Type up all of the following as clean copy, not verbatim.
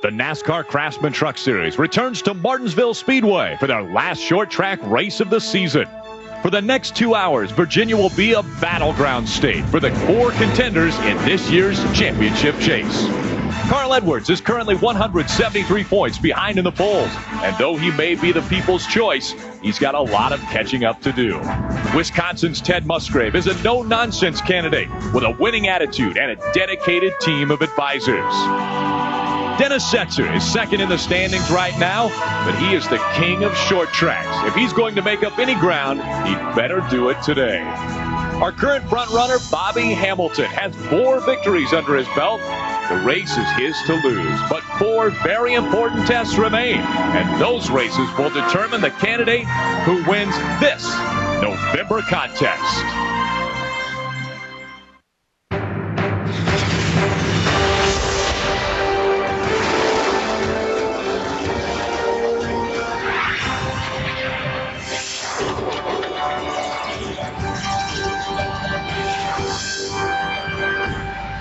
The NASCAR Craftsman Truck Series returns to Martinsville Speedway for their last short track race of the season. For the next 2 hours, Virginia will be a battleground state for the core contenders in this year's championship chase. Carl Edwards is currently 173 points behind in the polls, and though he may be the people's choice, he's got a lot of catching up to do. Wisconsin's Ted Musgrave is a no-nonsense candidate with a winning attitude and a dedicated team of advisors. Dennis Setzer is second in the standings right now, but he is the king of short tracks. If he's going to make up any ground, he'd better do it today. Our current front runner, Bobby Hamilton, has 4 victories under his belt. The race is his to lose, but 4 very important tests remain, and those races will determine the candidate who wins this November contest.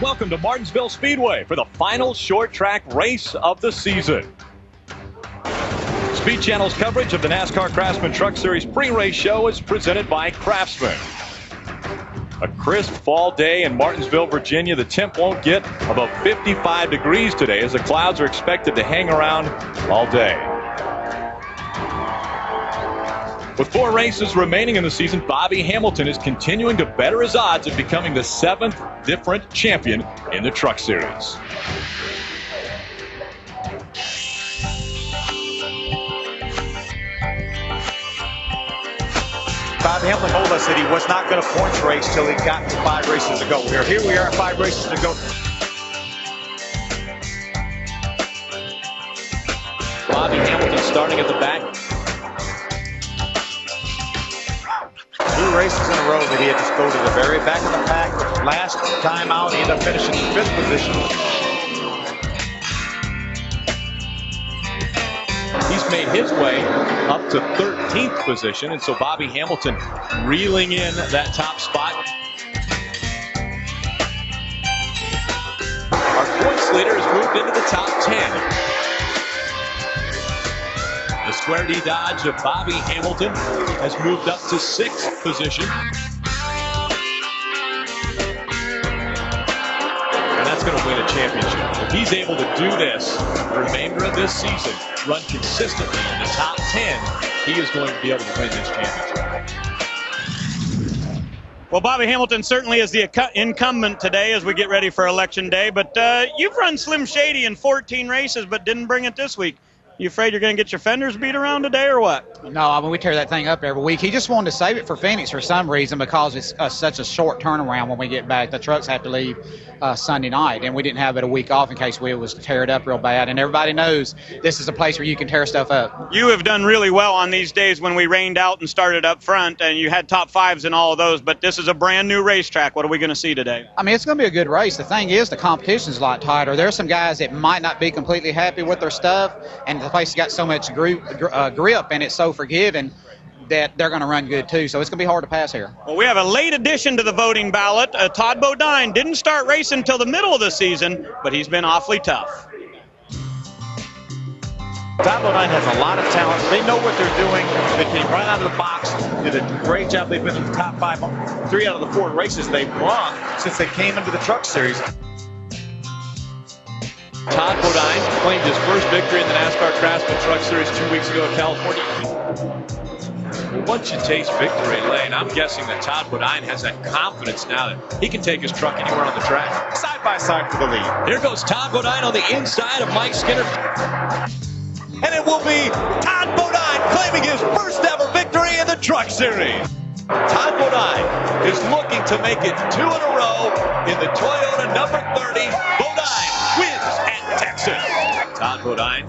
Welcome to Martinsville Speedway for the final short track race of the season. Speed Channel's coverage of the NASCAR Craftsman Truck Series pre-race show is presented by Craftsman. A crisp fall day in Martinsville, Virginia. The temp won't get above 55 degrees today as the clouds are expected to hang around all day. With 4 races remaining in the season, Bobby Hamilton is continuing to better his odds of becoming the 7th different champion in the Truck Series. Bobby Hamilton told us that he was not going to points race till he got to 5 races to go. Here we are at 5 races to go. Bobby Hamilton starting at the back. 2 races in a row that he had to go to the very back of the pack. Last time out, he ended up finishing in 5th position. He's made his way up to 13th position, and so Bobby Hamilton reeling in that top spot. Our points leader has moved into the top 10. The Square D Dodge of Bobby Hamilton has moved up to 6th position. And that's going to win a championship. If he's able to do this the remainder of this season, run consistently in the top 10, he is going to be able to win this championship. Well, Bobby Hamilton certainly is the incumbent today as we get ready for Election Day, but you've run Slim Shady in 14 races but didn't bring it this week. You afraid you're going to get your fenders beat around today or what? No, I mean, we tear that thing up every week. He just wanted to save it for Phoenix for some reason because it's such a short turnaround when we get back. The trucks have to leave Sunday night, and we didn't have it a week off in case we was to tear it up real bad. And everybody knows this is a place where you can tear stuff up. You have done really well on these days when we rained out and started up front, and you had top 5s in all of those, but this is a brand new racetrack. What are we going to see today? I mean, it's going to be a good race. The thing is, the competition's a lot tighter. There are some guys that might not be completely happy with their stuff, and the place has got so much grip and it's so forgiving that they're going to run good too. So it's going to be hard to pass here. Well, we have a late addition to the voting ballot. Todd Bodine didn't start racing until the middle of the season, but he's been awfully tough. Todd Bodine has a lot of talent. They know what they're doing. They came right out of the box, did a great job. They've been in the top 5, 3 out of the 4 races they've won since they came into the Truck Series. Todd Bodine claimed his first victory in the NASCAR Craftsman Truck Series 2 weeks ago in California. Well, once you taste victory lane, I'm guessing that Todd Bodine has that confidence now that he can take his truck anywhere on the track. Side by side for the lead. Here goes Todd Bodine on the inside of Mike Skinner. And it will be Todd Bodine claiming his first ever victory in the Truck Series. Todd Bodine is looking to make it 2 in a row in the Toyota number 30. Bodine wins at Texas. Todd Bodine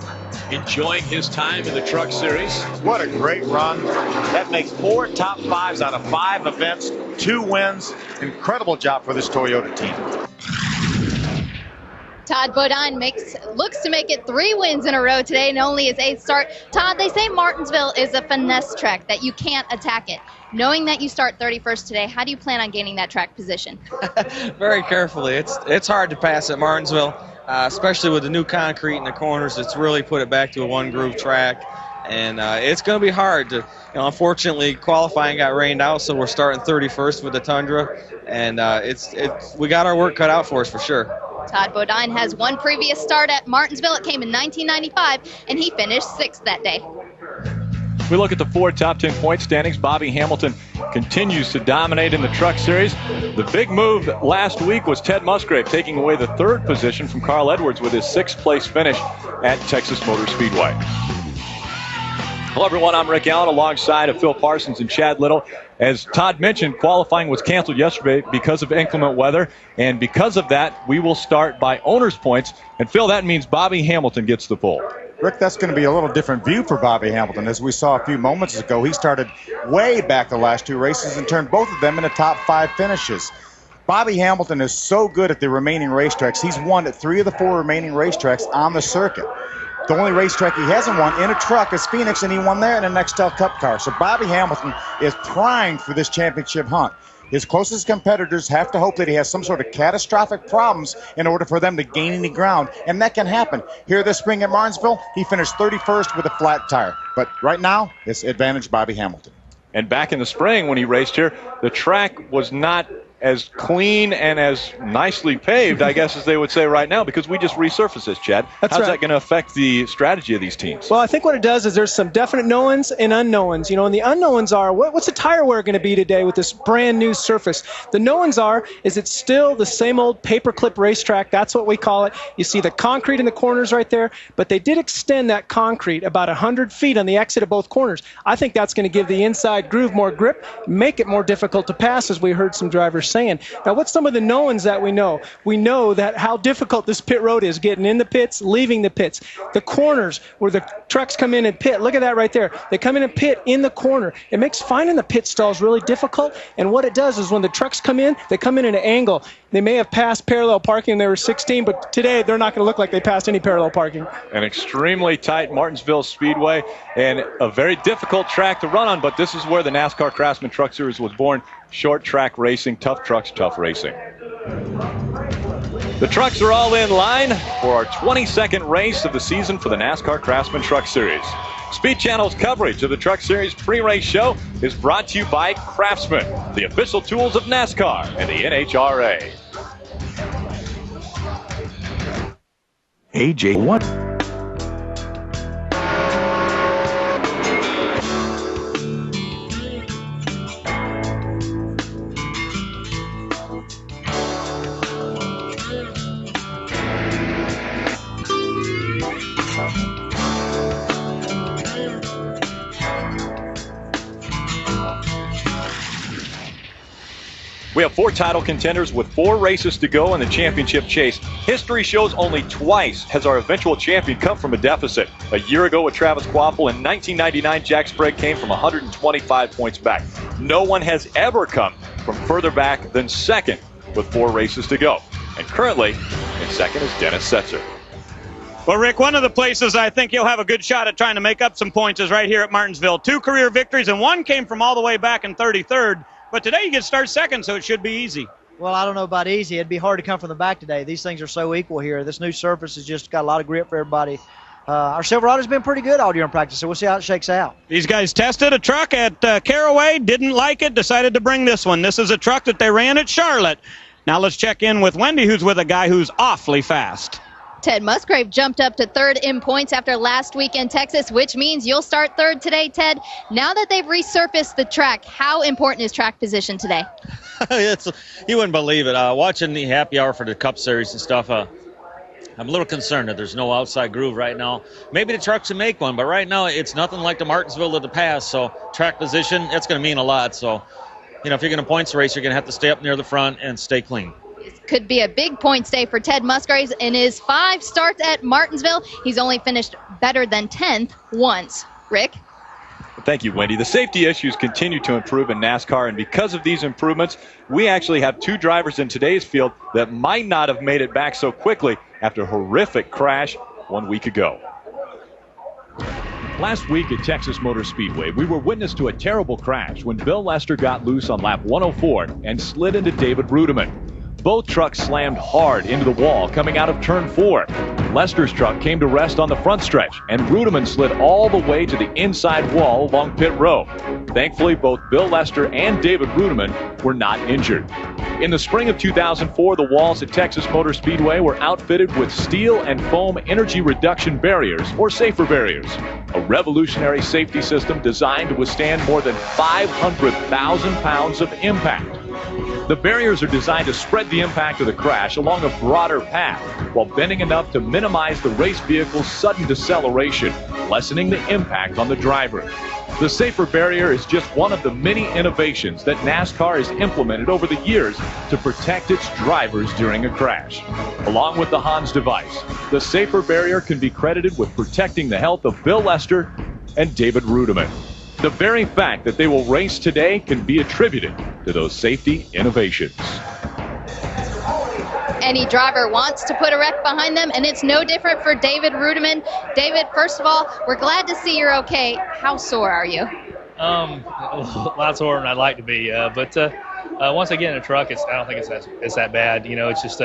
enjoying his time in the Truck Series. What a great run. That makes 4 top 5s out of 5 events, 2 wins. Incredible job for this Toyota team. Todd Bodine looks to make it 3 wins in a row today and only his 8th start. Todd, they say Martinsville is a finesse track, that you can't attack it. Knowing that you start 31st today, how do you plan on gaining that track position? Very carefully. It's hard to pass at Martinsville, especially with the new concrete in the corners. It's really put it back to a one-groove track, and it's going to be hard to. Unfortunately, qualifying got rained out, so we're starting 31st with the Tundra, and we got our work cut out for us for sure. Todd Bodine has one previous start at Martinsville. It came in 1995, and he finished 6th that day. We look at the 4 top 10 point standings. Bobby Hamilton continues to dominate in the Truck Series. The big move last week was Ted Musgrave taking away the 3rd position from Carl Edwards with his 6th place finish at Texas Motor Speedway. Hello, everyone. I'm Rick Allen alongside of Phil Parsons and Chad Little. As Todd mentioned, qualifying was canceled yesterday because of inclement weather, and because of that, we will start by owner's points. And Phil, that means Bobby Hamilton gets the pole. Rick, that's going to be a little different view for Bobby Hamilton. As we saw a few moments ago, he started way back the last 2 races and turned both of them into top 5 finishes. Bobby Hamilton is so good at the remaining racetracks. He's won at 3 of the 4 remaining racetracks on the circuit. The only racetrack he hasn't won in a truck is Phoenix, and he won there in an Nextel Cup car. So Bobby Hamilton is primed for this championship hunt. His closest competitors have to hope that he has some sort of catastrophic problems in order for them to gain any ground, and that can happen. Here this spring at Martinsville, he finished 31st with a flat tire. But right now, it's advantage Bobby Hamilton. And back in the spring when he raced here, the track was not as clean and as nicely paved, I guess, as they would say right now, because we just resurfaced this, Chad. That's How's right. that going to affect the strategy of these teams? Well, I think what it does is there's some definite knowns and unknowns. And the unknowns are, what's the tire wear going to be today with this brand new surface? The knowns are, is it's still the same old paperclip racetrack. That's what we call it. You see the concrete in the corners right there, but they did extend that concrete about 100 feet on the exit of both corners. I think that's going to give the inside groove more grip, make it more difficult to pass, as we heard some drivers saying. Now, what's some of the knowns that we know? We know that how difficult this pit road is, getting in the pits, leaving the pits. The corners where the trucks come in and pit, look at that right there. They come in and pit in the corner. It makes finding the pit stalls really difficult, and what it does is when the trucks come in, they come in at an angle. They may have passed parallel parking, they were 16, but today they're not going to look like they passed any parallel parking. An extremely tight Martinsville Speedway and a very difficult track to run on, but this is where the NASCAR Craftsman Truck Series was born. Short track racing, tough trucks, tough racing. The trucks are all in line for our 22nd race of the season for the NASCAR Craftsman Truck Series. Speed Channel's coverage of the Truck Series pre-race show is brought to you by Craftsman, the official tools of NASCAR and the NHRA. AJ, what? We have 4 title contenders with 4 races to go in the championship chase. History shows only twice has our eventual champion come from a deficit. A year ago with Travis Quaffle, in 1999, Jack Sprague came from 125 points back. No one has ever come from further back than second with 4 races to go. And currently, in second is Dennis Setzer. Well, Rick, one of the places I think you'll have a good shot at trying to make up some points is right here at Martinsville. 2 career victories, and one came from all the way back in 33rd. But today you get to start second, so it should be easy. Well, I don't know about easy. It'd be hard to come from the back today. These things are so equal here. This new surface has just got a lot of grip for everybody. Our Silverado's been pretty good all year in practice, so we'll see how it shakes out. These guys tested a truck at Caraway, didn't like it, decided to bring this one. This is a truck that they ran at Charlotte. Now let's check in with Wendy, who's with a guy who's awfully fast. Ted Musgrave jumped up to 3rd in points after last week in Texas, which means you'll start 3rd today, Ted. Now that they've resurfaced the track, how important is track position today? You wouldn't believe it. Watching the happy hour for the Cup Series and stuff, I'm a little concerned that there's no outside groove right now. Maybe the trucks can make one, but right now it's nothing like the Martinsville of the past. So track position, it's going to mean a lot. So, if you're going to points race, you're going to have to stay up near the front and stay clean. Could be a big points day for Ted Musgrave. In his 5 starts at Martinsville, he's only finished better than 10th once. Rick? Thank you, Wendy. The safety issues continue to improve in NASCAR, and because of these improvements, we actually have 2 drivers in today's field that might not have made it back so quickly after a horrific crash 1 week ago. Last week at Texas Motor Speedway, we were witness to a terrible crash when Bill Lester got loose on lap 104 and slid into David Rudiman. Both trucks slammed hard into the wall coming out of turn 4. Lester's truck came to rest on the front stretch, and Rudiman slid all the way to the inside wall along pit row. Thankfully, both Bill Lester and David Rudiman were not injured. In the spring of 2004, the walls at Texas Motor Speedway were outfitted with steel and foam energy reduction barriers, or safer barriers, a revolutionary safety system designed to withstand more than 500,000 pounds of impact. The barriers are designed to spread the impact of the crash along a broader path while bending enough to minimize the race vehicle's sudden deceleration, lessening the impact on the driver. The safer barrier is just one of the many innovations that NASCAR has implemented over the years to protect its drivers during a crash. Along with the Hans device, the safer barrier can be credited with protecting the health of Bill Lester and David Rudiman. The very fact that they will race today can be attributed to those safety innovations. Any driver wants to put a wreck behind them, and it's no different for David Rudiman. David, first of all, we're glad to see you're okay. How sore are you? A lot sorer than I'd like to be, but once I get in a truck, I don't think it's that bad. You know, it's just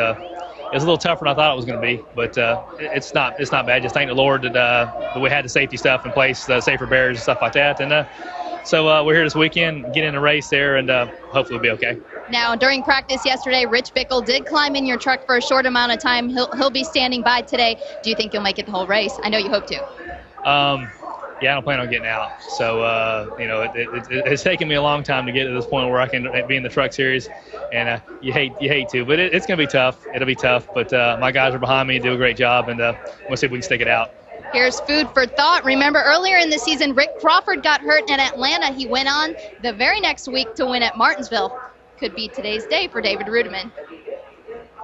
it's a little tougher than I thought it was going to be, but it's not bad. Just thank the Lord that we had the safety stuff in place, the safer barriers and stuff like that, and so we're here this weekend, get in a race there, and hopefully we'll be okay. Now, during practice yesterday, Rich Bickle did climb in your truck for a short amount of time. He'll be standing by today. Do you think you'll make it the whole race? I know you hope to. Yeah, I don't plan on getting out. So, it's taken me a long time to get to this point where I can be in the truck series, and you hate to, but it's going to be tough. It'll be tough, but my guys are behind me, do a great job, and we'll see if we can stick it out. Here's food for thought. Remember, earlier in the season, Rick Crawford got hurt in Atlanta. He went on the very next week to win at Martinsville. Could be today's day for David Rudiman.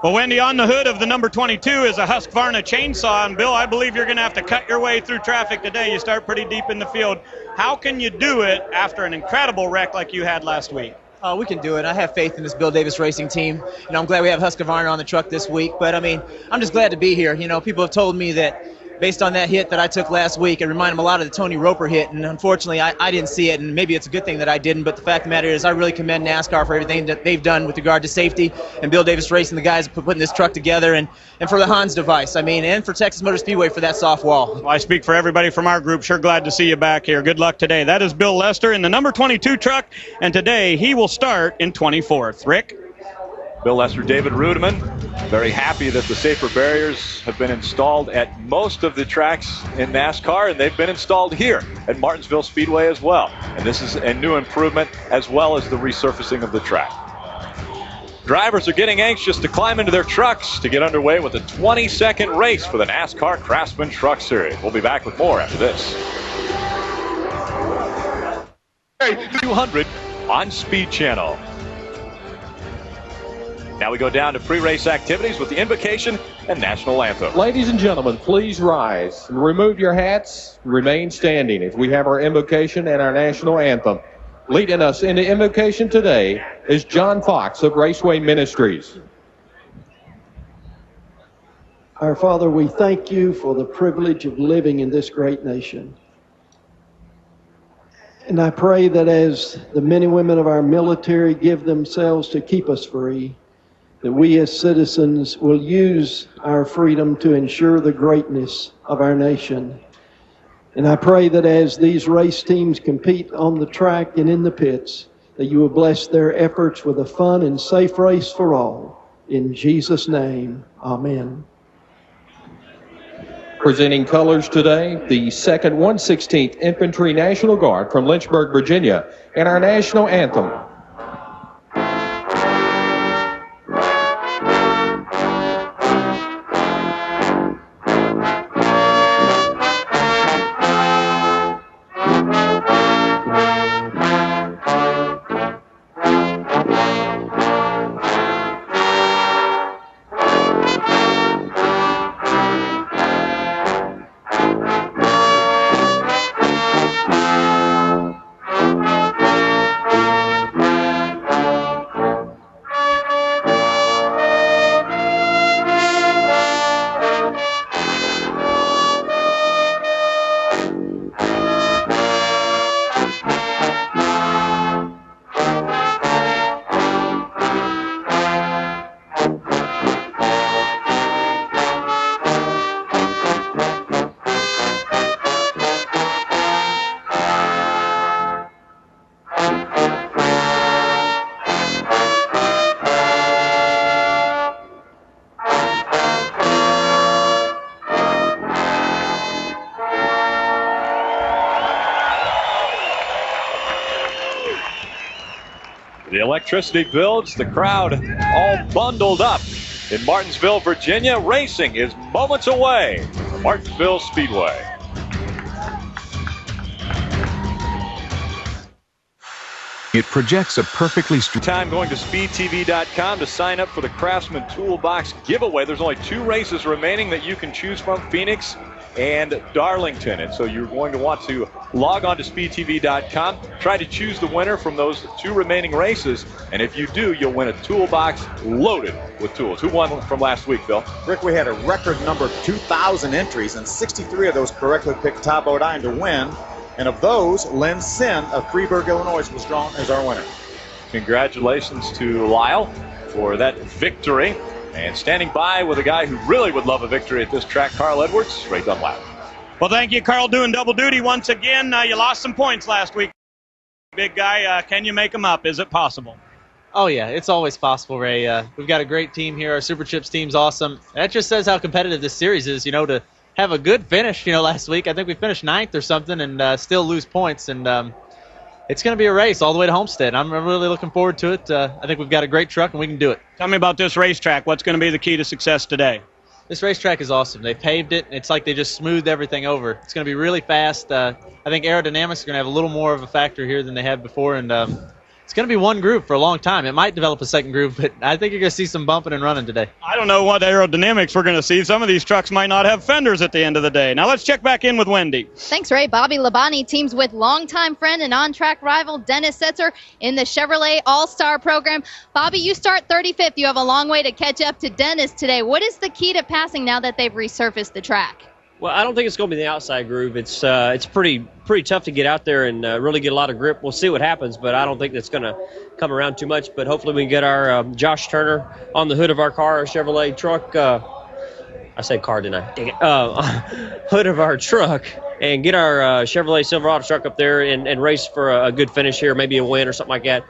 Well, Wendy, on the hood of the number 22 is a Husqvarna chainsaw. And, Bill, I believe you're going to have to cut your way through traffic today. You start pretty deep in the field. How can you do it after an incredible wreck like you had last week? We can do it. I have faith in this Bill Davis racing team. I'm glad we have Husqvarna on the truck this week. But, I'm just glad to be here. People have told me that based on that hit that I took last week, it reminded them a lot of the Tony Roper hit, and unfortunately I didn't see it, and maybe it's a good thing that I didn't, but the fact of the matter is I really commend NASCAR for everything that they've done with regard to safety, and Bill Davis Racing, the guys putting this truck together, and for the Hans device, and for Texas Motor Speedway for that soft wall. Well, I speak for everybody from our group. Sure glad to see you back here. Good luck today. That is Bill Lester in the number 22 truck, and today he will start in 24th. Rick? Bill Lester, David Rudiman, very happy that the safer barriers have been installed at most of the tracks in NASCAR, and they've been installed here at Martinsville Speedway as well. And this is a new improvement as well as the resurfacing of the track. Drivers are getting anxious to climb into their trucks to get underway with a 20-second race for the NASCAR Craftsman Truck Series. We'll be back with more after this. 200 on Speed Channel. Now we go down to pre-race activities with the invocation and national anthem. Ladies and gentlemen, please rise and remove your hats. Remain standing as we have our invocation and our national anthem. Leading us in the invocation today is John Fox of Raceway Ministries. Our Father, we thank you for the privilege of living in this great nation. And I pray that as the men and women of our military give themselves to keep us free, that we as citizens will use our freedom to ensure the greatness of our nation. And I pray that as these race teams compete on the track and in the pits, that you will bless their efforts with a fun and safe race for all. In Jesus' name, amen. Presenting colors today, the 2nd 116th Infantry National Guard from Lynchburg, Virginia, and our national anthem. electricity builds. The crowd all bundled up in Martinsville, Virginia. Racing is moments away from Martinsville Speedway. It projects a perfectly time going to speedtv.com to sign up for the Craftsman Toolbox giveaway. There's only 2 races remaining that you can choose from, Phoenix and Darlington. And so you're going to want to log on to speedtv.com, try to choose the winner from those 2 remaining races. And if you do, you'll win a toolbox loaded with tools. Who won from last week, Bill? Rick, we had a record number of 2,000 entries, and 63 of those correctly picked Todd Bodine to win. And of those, Lynn Sin of Freeburg, Illinois, was drawn as our winner. Congratulations to Lyle for that victory. And standing by with a guy who really would love a victory at this track, Carl Edwards, Ray Dunlap. Well, thank you, Carl, doing double duty once again. You lost some points last week, big guy. Can you make them up? Is it possible? Oh, yeah, it's always possible, Ray. We've got a great team here. Our Super Chips team's awesome. That just says how competitive this series is, to have a good finish, last week. I think we finished 9th or something and still lose points. And it's going to be a race all the way to Homestead. I'm really looking forward to it. I think we've got a great truck and we can do it. Tell me about this racetrack. What's going to be the key to success today? This racetrack is awesome. They paved it. It's like they just smoothed everything over. It's going to be really fast. I think aerodynamics are going to have a little more of a factor here than they had before. And it's going to be one groove for a long time. It might develop a second groove, but I think you're going to see some bumping and running today. I don't know what aerodynamics we're going to see. Some of these trucks might not have fenders at the end of the day. Now let's check back in with Wendy. Thanks, Ray. Bobby Labonte teams with longtime friend and on-track rival Dennis Setzer in the Chevrolet All-Star program. Bobby, you start 35th. You have a long way to catch up to Dennis today. What is the key to passing now that they've resurfaced the track? Well, I don't think it's going to be the outside groove. It's pretty tough to get out there and really get a lot of grip. We'll see what happens, but I don't think that's going to come around too much. But hopefully we can get our Josh Turner on the hood of our car, our Chevrolet truck. I said car, didn't I? Dang it. Hood of our truck and get our Chevrolet Silverado truck up there and race for a good finish here, maybe a win or something like that.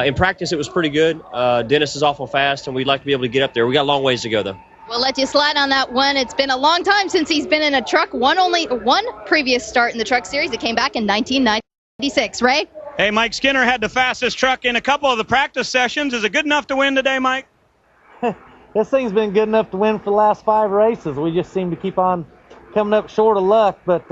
In practice, it was pretty good. Dennis is awful fast, and we'd like to be able to get up there. We got a long ways to go, though. We'll let you slide on that one. It's been a long time since he's been in a truck. Only one previous start in the truck series. It came back in 1996. Ray? Hey, Mike Skinner had the fastest truck in a couple of the practice sessions. Is it good enough to win today, Mike? This thing's been good enough to win for the last 5 races. We just seem to keep on coming up short of luck, but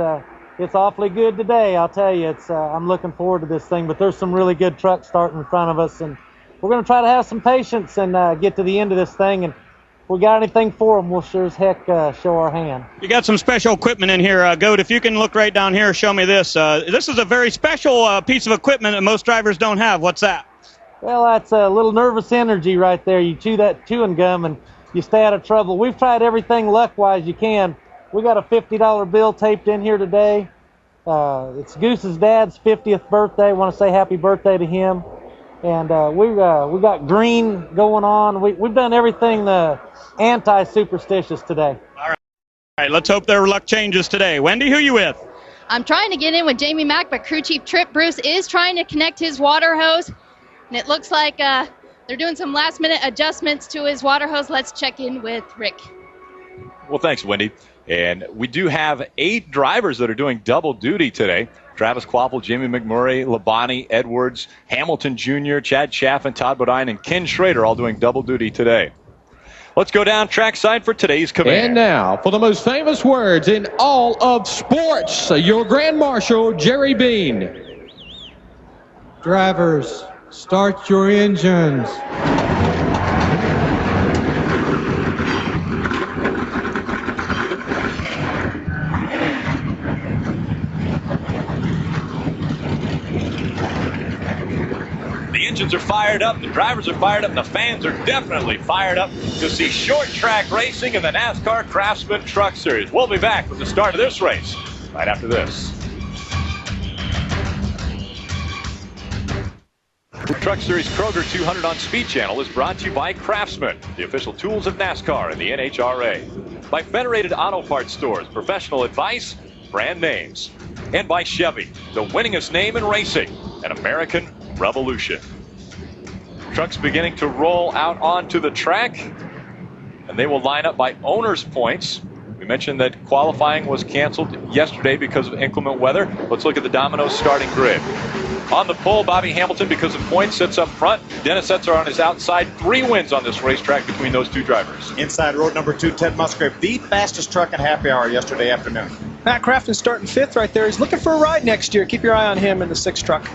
it's awfully good today. I'll tell you, I'm looking forward to this thing, but there's some really good trucks starting in front of us, and we're going to try to have some patience and get to the end of this thing. And if we got anything for them, we'll sure as heck show our hand. You got some special equipment in here, Goat. If you can look right down here, show me this. This is a very special piece of equipment that most drivers don't have. What's that? Well, that's a little nervous energy right there. You chew that chewing gum and you stay out of trouble. We've tried everything luck-wise you can. We got a $50 bill taped in here today. It's Goose's dad's 50th birthday. I want to say happy birthday to him. And we got green going on. We've done everything anti-superstitious today. All right, let's hope their luck changes today. Wendy, who you with? I'm trying to get in with Jamie Mack, but crew chief Trip Bruce is trying to connect his water hose. And it looks like they're doing some last-minute adjustments to his water hose. Let's check in with Rick. Well, thanks, Wendy. And we do have 8 drivers that are doing double duty today. Travis Quapple, Jimmy McMurray, Labonte, Edwards, Hamilton Jr., Chad Chaffin, Todd Bodine, and Ken Schrader all doing double duty today. Let's go down trackside for today's command. And now, for the most famous words in all of sports, your Grand Marshal, Jerry Bean. Drivers, start your engines. The engines are fired up, the drivers are fired up, and the fans are definitely fired up to see short track racing in the NASCAR Craftsman Truck Series. We'll be back with the start of this race right after this. Truck Series Kroger 200 on Speed Channel is brought to you by Craftsman, the official tools of NASCAR and the NHRA. By Federated Auto Parts Stores, professional advice, brand names. And by Chevy, the winningest name in racing, an American revolution. Trucks beginning to roll out onto the track, and they will line up by owner's points We mentioned that qualifying was canceled yesterday because of inclement weather. Let's look at the Domino's starting grid. On the pole, Bobby Hamilton, because of points, sits up front. Dennis Setzer on his outside. 3 wins on this racetrack between those two drivers. Inside road number 2, Ted Musgrave, the fastest truck in happy hour yesterday afternoon. Matt Crafton starting 5th right there. He's looking for a ride next year. Keep your eye on him in the 6th truck.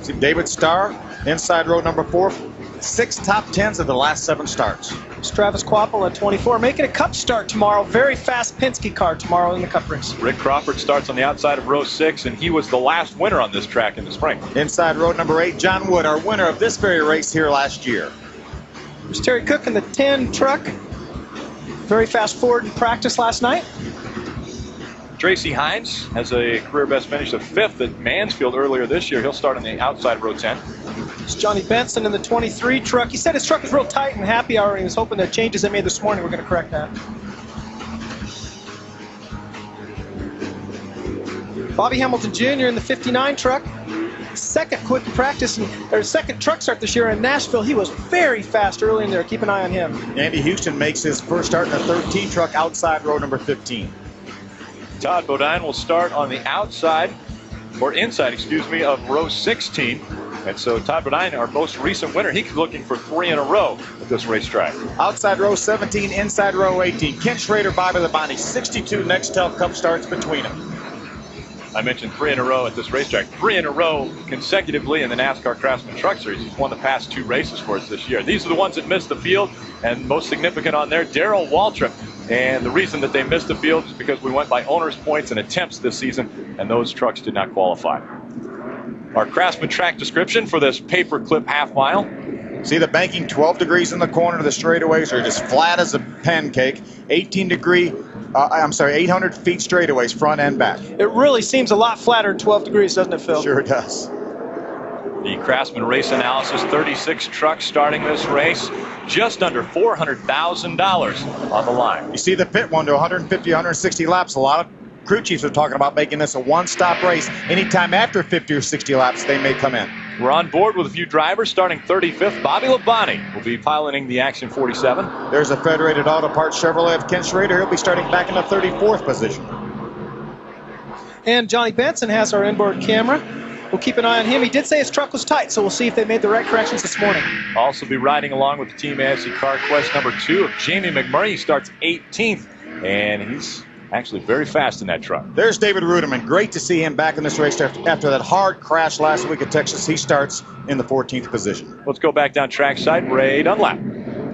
See David Starr, inside road number 4. 6 top 10s of the last 7 starts. It's Travis Quapple at 24, making a Cup start tomorrow. Very fast Penske car tomorrow in the Cup race. Rick Crawford starts on the outside of row 6, and he was the last winner on this track in the spring. Inside road number 8, John Wood, our winner of this very race here last year. There's Terry Cook in the 10 truck. Very fast Ford in practice last night. Tracy Hines has a career best finish of 5th at Mansfield earlier this year. He'll start on the outside of row 10. It's Johnny Benson in the 23 truck. He said his truck was real tight in happy hour, and he was hoping the changes they made this morning were going to correct that. Bobby Hamilton Jr. in the 59 truck. Second quick practice, or second truck start this year in Nashville. He was very fast early in there. Keep an eye on him. Andy Houston makes his first start in the 13 truck outside row number 15. Todd Bodine will start on the outside, or inside, excuse me, of row 16. And so Todd Bodine, our most recent winner, he's looking for 3 in a row at this racetrack. Outside row 17, inside row 18. Ken Schrader, Bobby Labonte, 62 Nextel Cup starts between them. I mentioned 3 in a row at this racetrack. 3 in a row consecutively in the NASCAR Craftsman Truck Series. He's won the past 2 races for us this year. These are the ones that missed the field, and most significant on there, Darrell Waltrip. And the reason that they missed the field is because we went by owner's points and attempts this season, and those trucks did not qualify. Our Craftsman track description for this paperclip half mile. See the banking 12 degrees in the corner. The straightaways are just flat as a pancake. 800 feet straightaways, front and back. It really seems a lot flatter at 12 degrees, doesn't it, Phil? Sure it does. The Craftsman Race Analysis, 36 trucks starting this race, just under $400,000 on the line. You see the pit window, 150, 160 laps. A lot of crew chiefs are talking about making this a one-stop race. Anytime after 50 or 60 laps, they may come in. We're on board with a few drivers. Starting 35th, Bobby Labonte will be piloting the Action 47. There's a Federated Auto Parts Chevrolet of Ken Schrader. He'll be starting back in the 34th position. And Johnny Benson has our inboard camera. We'll keep an eye on him. He did say his truck was tight, so we'll see if they made the right corrections this morning. Also be riding along with the Team AFC Car Quest number 2 of Jamie McMurray. He starts 18th, and he's actually very fast in that truck. There's David Ruderman. Great to see him back in this race after that hard crash last week at Texas. He starts in the 14th position. Let's go back down trackside. Ray Dunlap.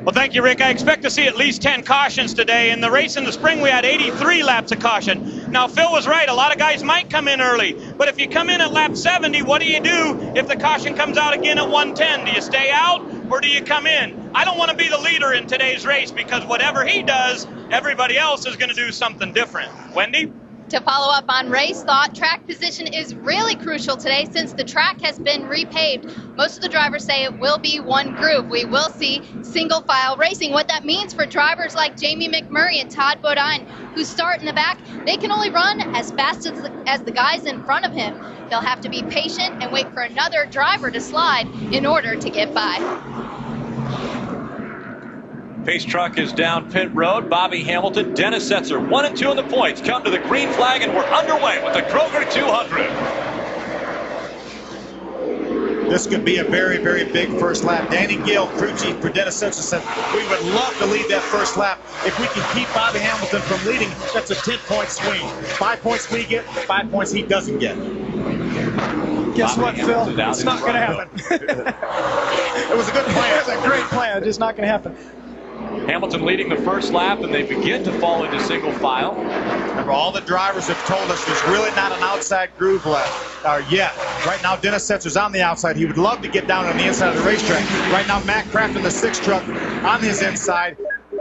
Well, thank you, Rick. I expect to see at least 10 cautions today. In the race in the spring, we had 83 laps of caution. Now, Phil was right. A lot of guys might come in early. But if you come in at lap 70, what do you do if the caution comes out again at 110? Do you stay out or do you come in? I don't want to be the leader in today's race because whatever he does, everybody else is going to do something different. Wendy? To follow up on race thought, track position is really crucial today since the track has been repaved. Most of the drivers say it will be one group. We will see single file racing. What that means for drivers like Jamie McMurray and Todd Bodine, who start in the back, they can only run as fast as the guys in front of him. They'll have to be patient and wait for another driver to slide in order to get by. Pace truck is down pit road. Bobby Hamilton, Dennis Setzer, 1 and 2 in the points. Come to the green flag, and we're underway with the Kroger 200. This could be a very, very big first lap. Danny Gill, crew chief for Dennis Setzer, said we would love to lead that first lap. If we can keep Bobby Hamilton from leading, that's a 10-point swing. 5 points we get, 5 points he doesn't get. Guess Bobby what, Phil? It's not going to happen. It was a good plan. It's a great plan. It's not going to happen. Hamilton leading the first lap, and they begin to fall into single file. Remember, all the drivers have told us there's really not an outside groove left yet. Right now, Dennis Setzer's on the outside. He would love to get down on the inside of the racetrack. Right now, Matt Kraft in the 6th truck on his inside.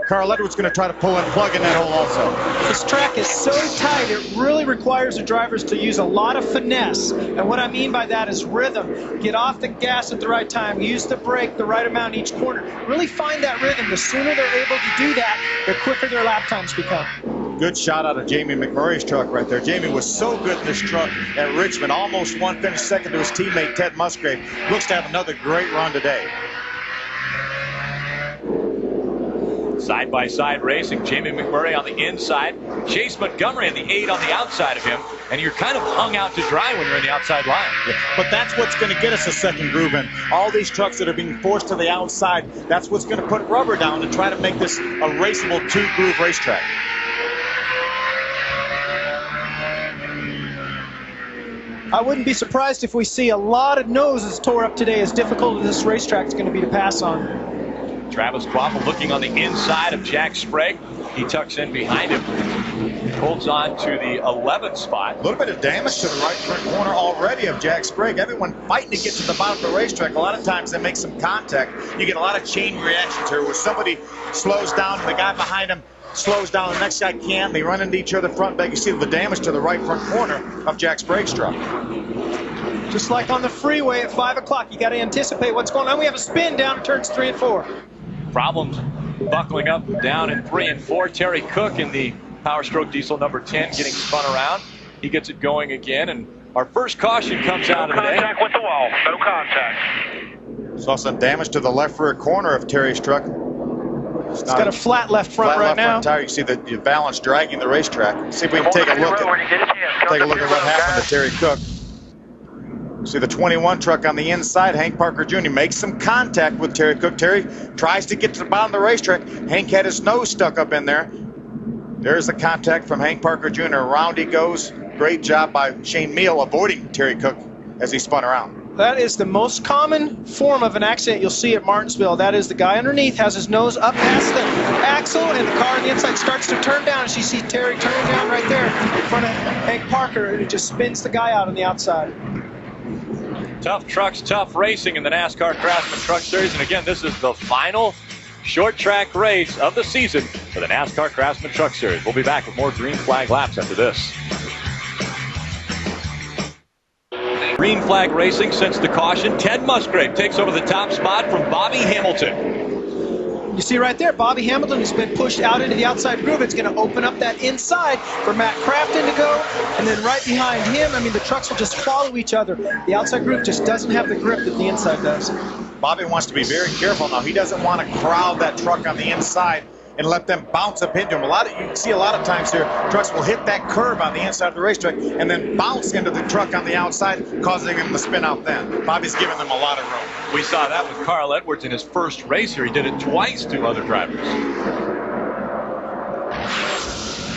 Carl Edwards going to try to pull and plug in that hole also. This track is so tight, it really requires the drivers to use a lot of finesse. And what I mean by that is rhythm. Get off the gas at the right time. Use the brake the right amount in each corner. Really find that rhythm. The sooner they're able to do that, the quicker their lap times become. Good shot out of Jamie McMurray's truck right there. Jamie was so good in this truck at Richmond. Almost won, finished second to his teammate Ted Musgrave. Looks to have another great run today. Side-by-side racing, Jamie McMurray on the inside, Chase Montgomery in the 8 on the outside of him, and you're kind of hung out to dry when you're in the outside line. Yeah, but that's what's going to get us a second groove in. All these trucks that are being forced to the outside, that's what's going to put rubber down to try to make this a raceable 2-groove racetrack. I wouldn't be surprised if we see a lot of noses tore up today, as difficult as this racetrack is going to be to pass on. Travis Quaffle looking on the inside of Jack Sprague. He tucks in behind him, holds on to the 11th spot. A little bit of damage to the right front corner already of Jack Sprague. Everyone fighting to get to the bottom of the racetrack. A lot of times they make some contact. You get a lot of chain reactions here where somebody slows down and the guy behind him slows down, the next guy can't. They run into each other front back. You see the damage to the right front corner of Jack Sprague's truck. Just like on the freeway at 5 o'clock, you got to anticipate what's going on. We have a spin down in turns 3 and 4. Problems buckling up down in 3 and 4. Terry Cook in the Power Stroke Diesel number 10 getting spun around. He gets it going again, and our first caution comes out of the day. No contact with the wall. No contact. Saw some damage to the left rear corner of Terry's truck. It's got a flat left front right now. Tire. You see the balance dragging the racetrack. See if we can take a look at what happened to Terry Cook. See the 21 truck on the inside. Hank Parker Jr. makes some contact with Terry Cook. Terry tries to get to the bottom of the racetrack. Hank had his nose stuck up in there. There's the contact from Hank Parker Jr. Around he goes. Great job by Shane Meal avoiding Terry Cook as he spun around. That is the most common form of an accident you'll see at Martinsville. That is the guy underneath has his nose up past the axle, and the car on the inside starts to turn down. As you see Terry turning down right there in front of Hank Parker, and it just spins the guy out on the outside. Tough trucks, tough racing in the NASCAR Craftsman Truck Series. And again, this is the final short track race of the season for the NASCAR Craftsman Truck Series. We'll be back with more green flag laps after this. Green flag racing since the caution. Ted Musgrave takes over the top spot from Bobby Hamilton. You see right there, Bobby Hamilton has been pushed out into the outside groove. It's going to open up that inside for Matt Crafton to go. And then right behind him, I mean, the trucks will just follow each other. The outside groove just doesn't have the grip that the inside does. Bobby wants to be very careful now. He doesn't want to crowd that truck on the inside and let them bounce up into him. You can see a lot of times here, trucks will hit that curb on the inside of the racetrack and then bounce into the truck on the outside, causing them to spin out then. Bobby's giving them a lot of room. We saw that with Carl Edwards in his first race here. He did it twice to other drivers.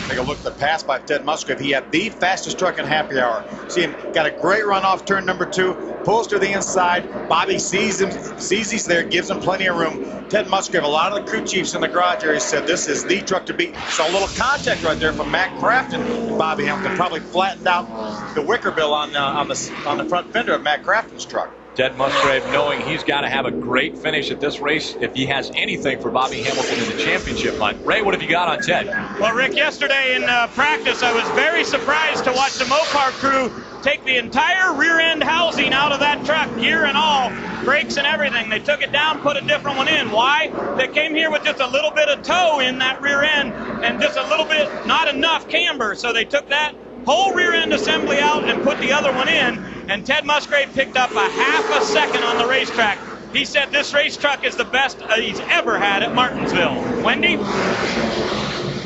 Take a look at the pass by Ted Musgrave. He had the fastest truck in happy hour. See him, got a great run off turn number 2, pulls to the inside. Bobby sees he's there, gives him plenty of room. Ted Musgrave, a lot of the crew chiefs in the garage area said this is the truck to beat. Saw a little contact right there from Matt Crafton and Bobby Hamilton. Probably flattened out the wicker bill on the front fender of Matt Crafton's truck. Ted Musgrave knowing he's got to have a great finish at this race if he has anything for Bobby Hamilton in the championship hunt. Ray, what have you got on Ted? Well, Rick, yesterday in practice, I was very surprised to watch the Mopar crew take the entire rear end housing out of that truck, gear and all, brakes and everything. They took it down, put a different one in. Why? They came here with just a little bit of toe in that rear end and just a little bit, not enough camber. So they took that whole rear end assembly out and put the other one in. And Ted Musgrave picked up a half a second on the racetrack. He said this race truck is the best he's ever had at Martinsville. Wendy?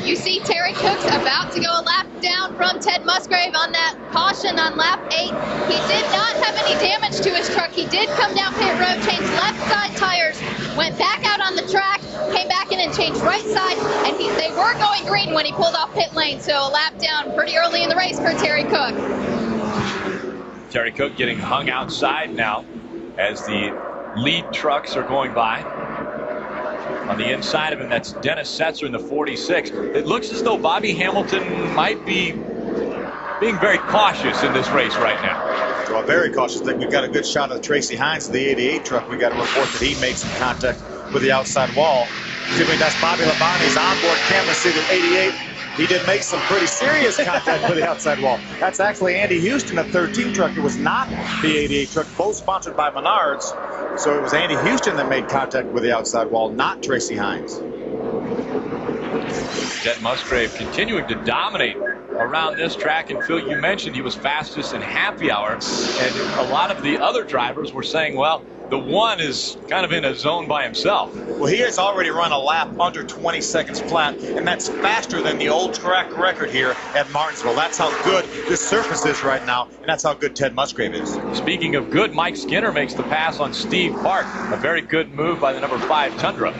You see Terry Cook's about to go a lap down from Ted Musgrave on that caution on lap 8. He did not have any damage to his truck. He did come down pit road, changed left side tires, went back out on the track, came back in and changed right side, and they were going green when he pulled off pit lane, so a lap down pretty early in the race for Terry Cook. Terry Cook getting hung outside now as the lead trucks are going by. On the inside of him, that's Dennis Setzer in the 46. It looks as though Bobby Hamilton might be being very cautious in this race right now. Well, very cautious. I think we've got a good shot of Tracy Hines, the 88 truck. We got a report that he made some contact with the outside wall. That's Bobby Labonte's onboard camera. See the 88. He did make some pretty serious contact with the outside wall. That's actually Andy Houston, a 13 truck. It was not the 88 truck, both sponsored by Menards. So it was Andy Houston that made contact with the outside wall, not Tracy Hines. Ted Musgrave continuing to dominate around this track. And Phil, you mentioned he was fastest in happy hour. And a lot of the other drivers were saying, well, the one is kind of in a zone by himself. Well, he has already run a lap under 20 seconds flat, and that's faster than the old track record here at Martinsville. That's how good this surface is right now, and that's how good Ted Musgrave is. Speaking of good, Mike Skinner makes the pass on Steve Park. A very good move by the number 5 Tundra.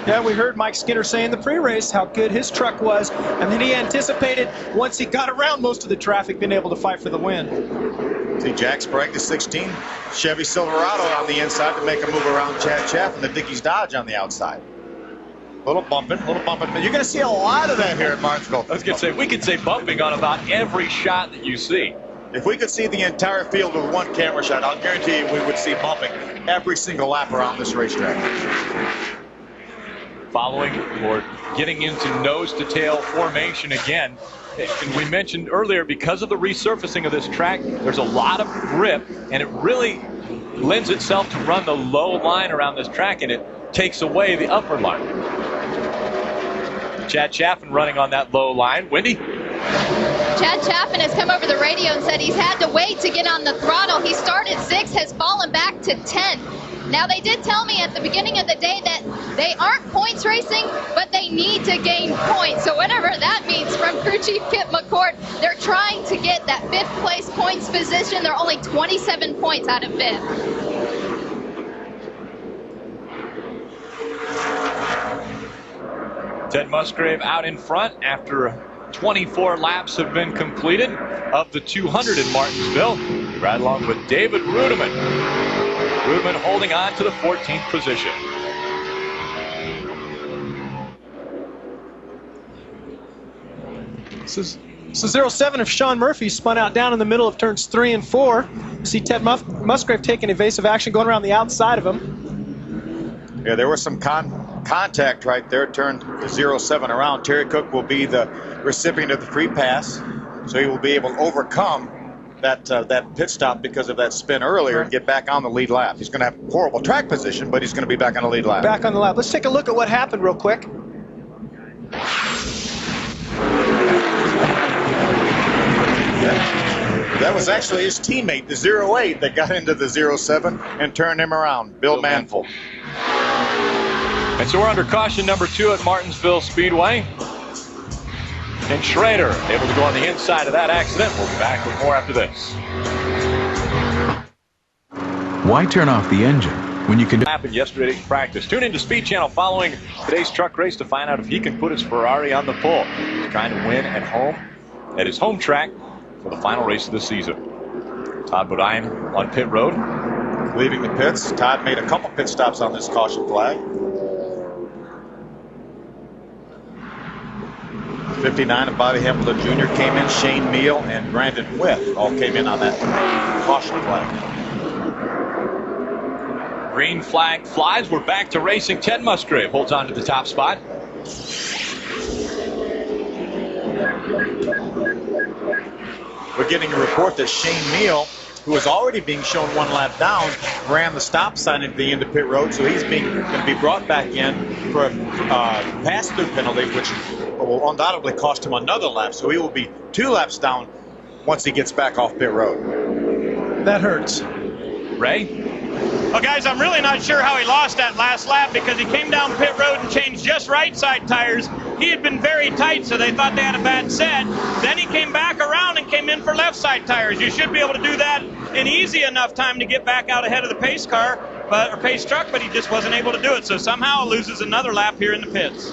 Yeah, we heard Mike Skinner say in the pre-race how good his truck was, and then he anticipated once he got around most of the traffic being able to fight for the win. See Jack Sprague, the 16 Chevy Silverado on the inside to make a move around Chad Chaff and the Dickies Dodge on the outside. Little bumping. You're going to see a lot of that here at Martinsville. I was going to say, we could say bumping on about every shot that you see. If we could see the entire field with one camera shot, I'll guarantee you we would see bumping every single lap around this racetrack. Following or getting into nose-to-tail formation again. And we mentioned earlier, because of the resurfacing of this track, there's a lot of grip, and it really lends itself to run the low line around this track, and it takes away the upper line. Chad Chaffin running on that low line. Wendy? Chad Chaffin has come over the radio and said he's had to wait to get on the throttle. He started 6th, has fallen back to 10th. Now, they did tell me at the beginning of the day that they aren't points racing, but they need to gain points. So whatever that means from crew chief Kip McCourt, they're trying to get that 5th place points position. They're only 27 points out of 5th. Ted Musgrave out in front after 24 laps have been completed of the 200 in Martinsville. Right along with David Rudeman. Rudeman holding on to the 14th position. So 07 of Sean Murphy spun out down in the middle of turns 3 and 4. See Ted Musgrave taking evasive action going around the outside of him. Yeah, there was some contact right there. Turned the 07 around. Terry Cook will be the recipient of the free pass, so he will be able to overcome that pit stop because of that spin earlier and get back on the lead lap. He's going to have horrible track position, but he's going to be back on the lead lap. Back on the lap. Let's take a look at what happened real quick. That was actually his teammate, the 08, that got into the 07 and turned him around, Bill Manful. And so we're under caution number 2 at Martinsville Speedway. And Schrader able to go on the inside of that accident. We'll be back with more after this. Why turn off the engine when you can... Happened yesterday's practice. Tune into Speed Channel following today's truck race to find out if he can put his Ferrari on the pole. He's trying to win at home, at his home track, for the final race of the season. Todd Bodine on pit road. Leaving the pits. Todd made a couple pit stops on this caution flag. 59 of Bobby Hamilton Jr. came in. Shane Meal and Brandon Wyeth all came in on that caution flag. Green flag flies. We're back to racing. Ted Musgrave holds on to the top spot. We're getting a report that Shane Meal, who was already being shown 1 lap down, ran the stop sign at the end of pit road, so he's going to be brought back in for a pass-through penalty, which will undoubtedly cost him another lap. So he will be 2 laps down once he gets back off pit road. That hurts. Ray? Well, guys, I'm really not sure how he lost that last lap because he came down pit road and changed just right side tires. He had been very tight, so they thought they had a bad set. Then he came back around and came in for left side tires. You should be able to do that in easy enough time to get back out ahead of the pace car, or pace truck, but he just wasn't able to do it. So somehow loses another lap here in the pits.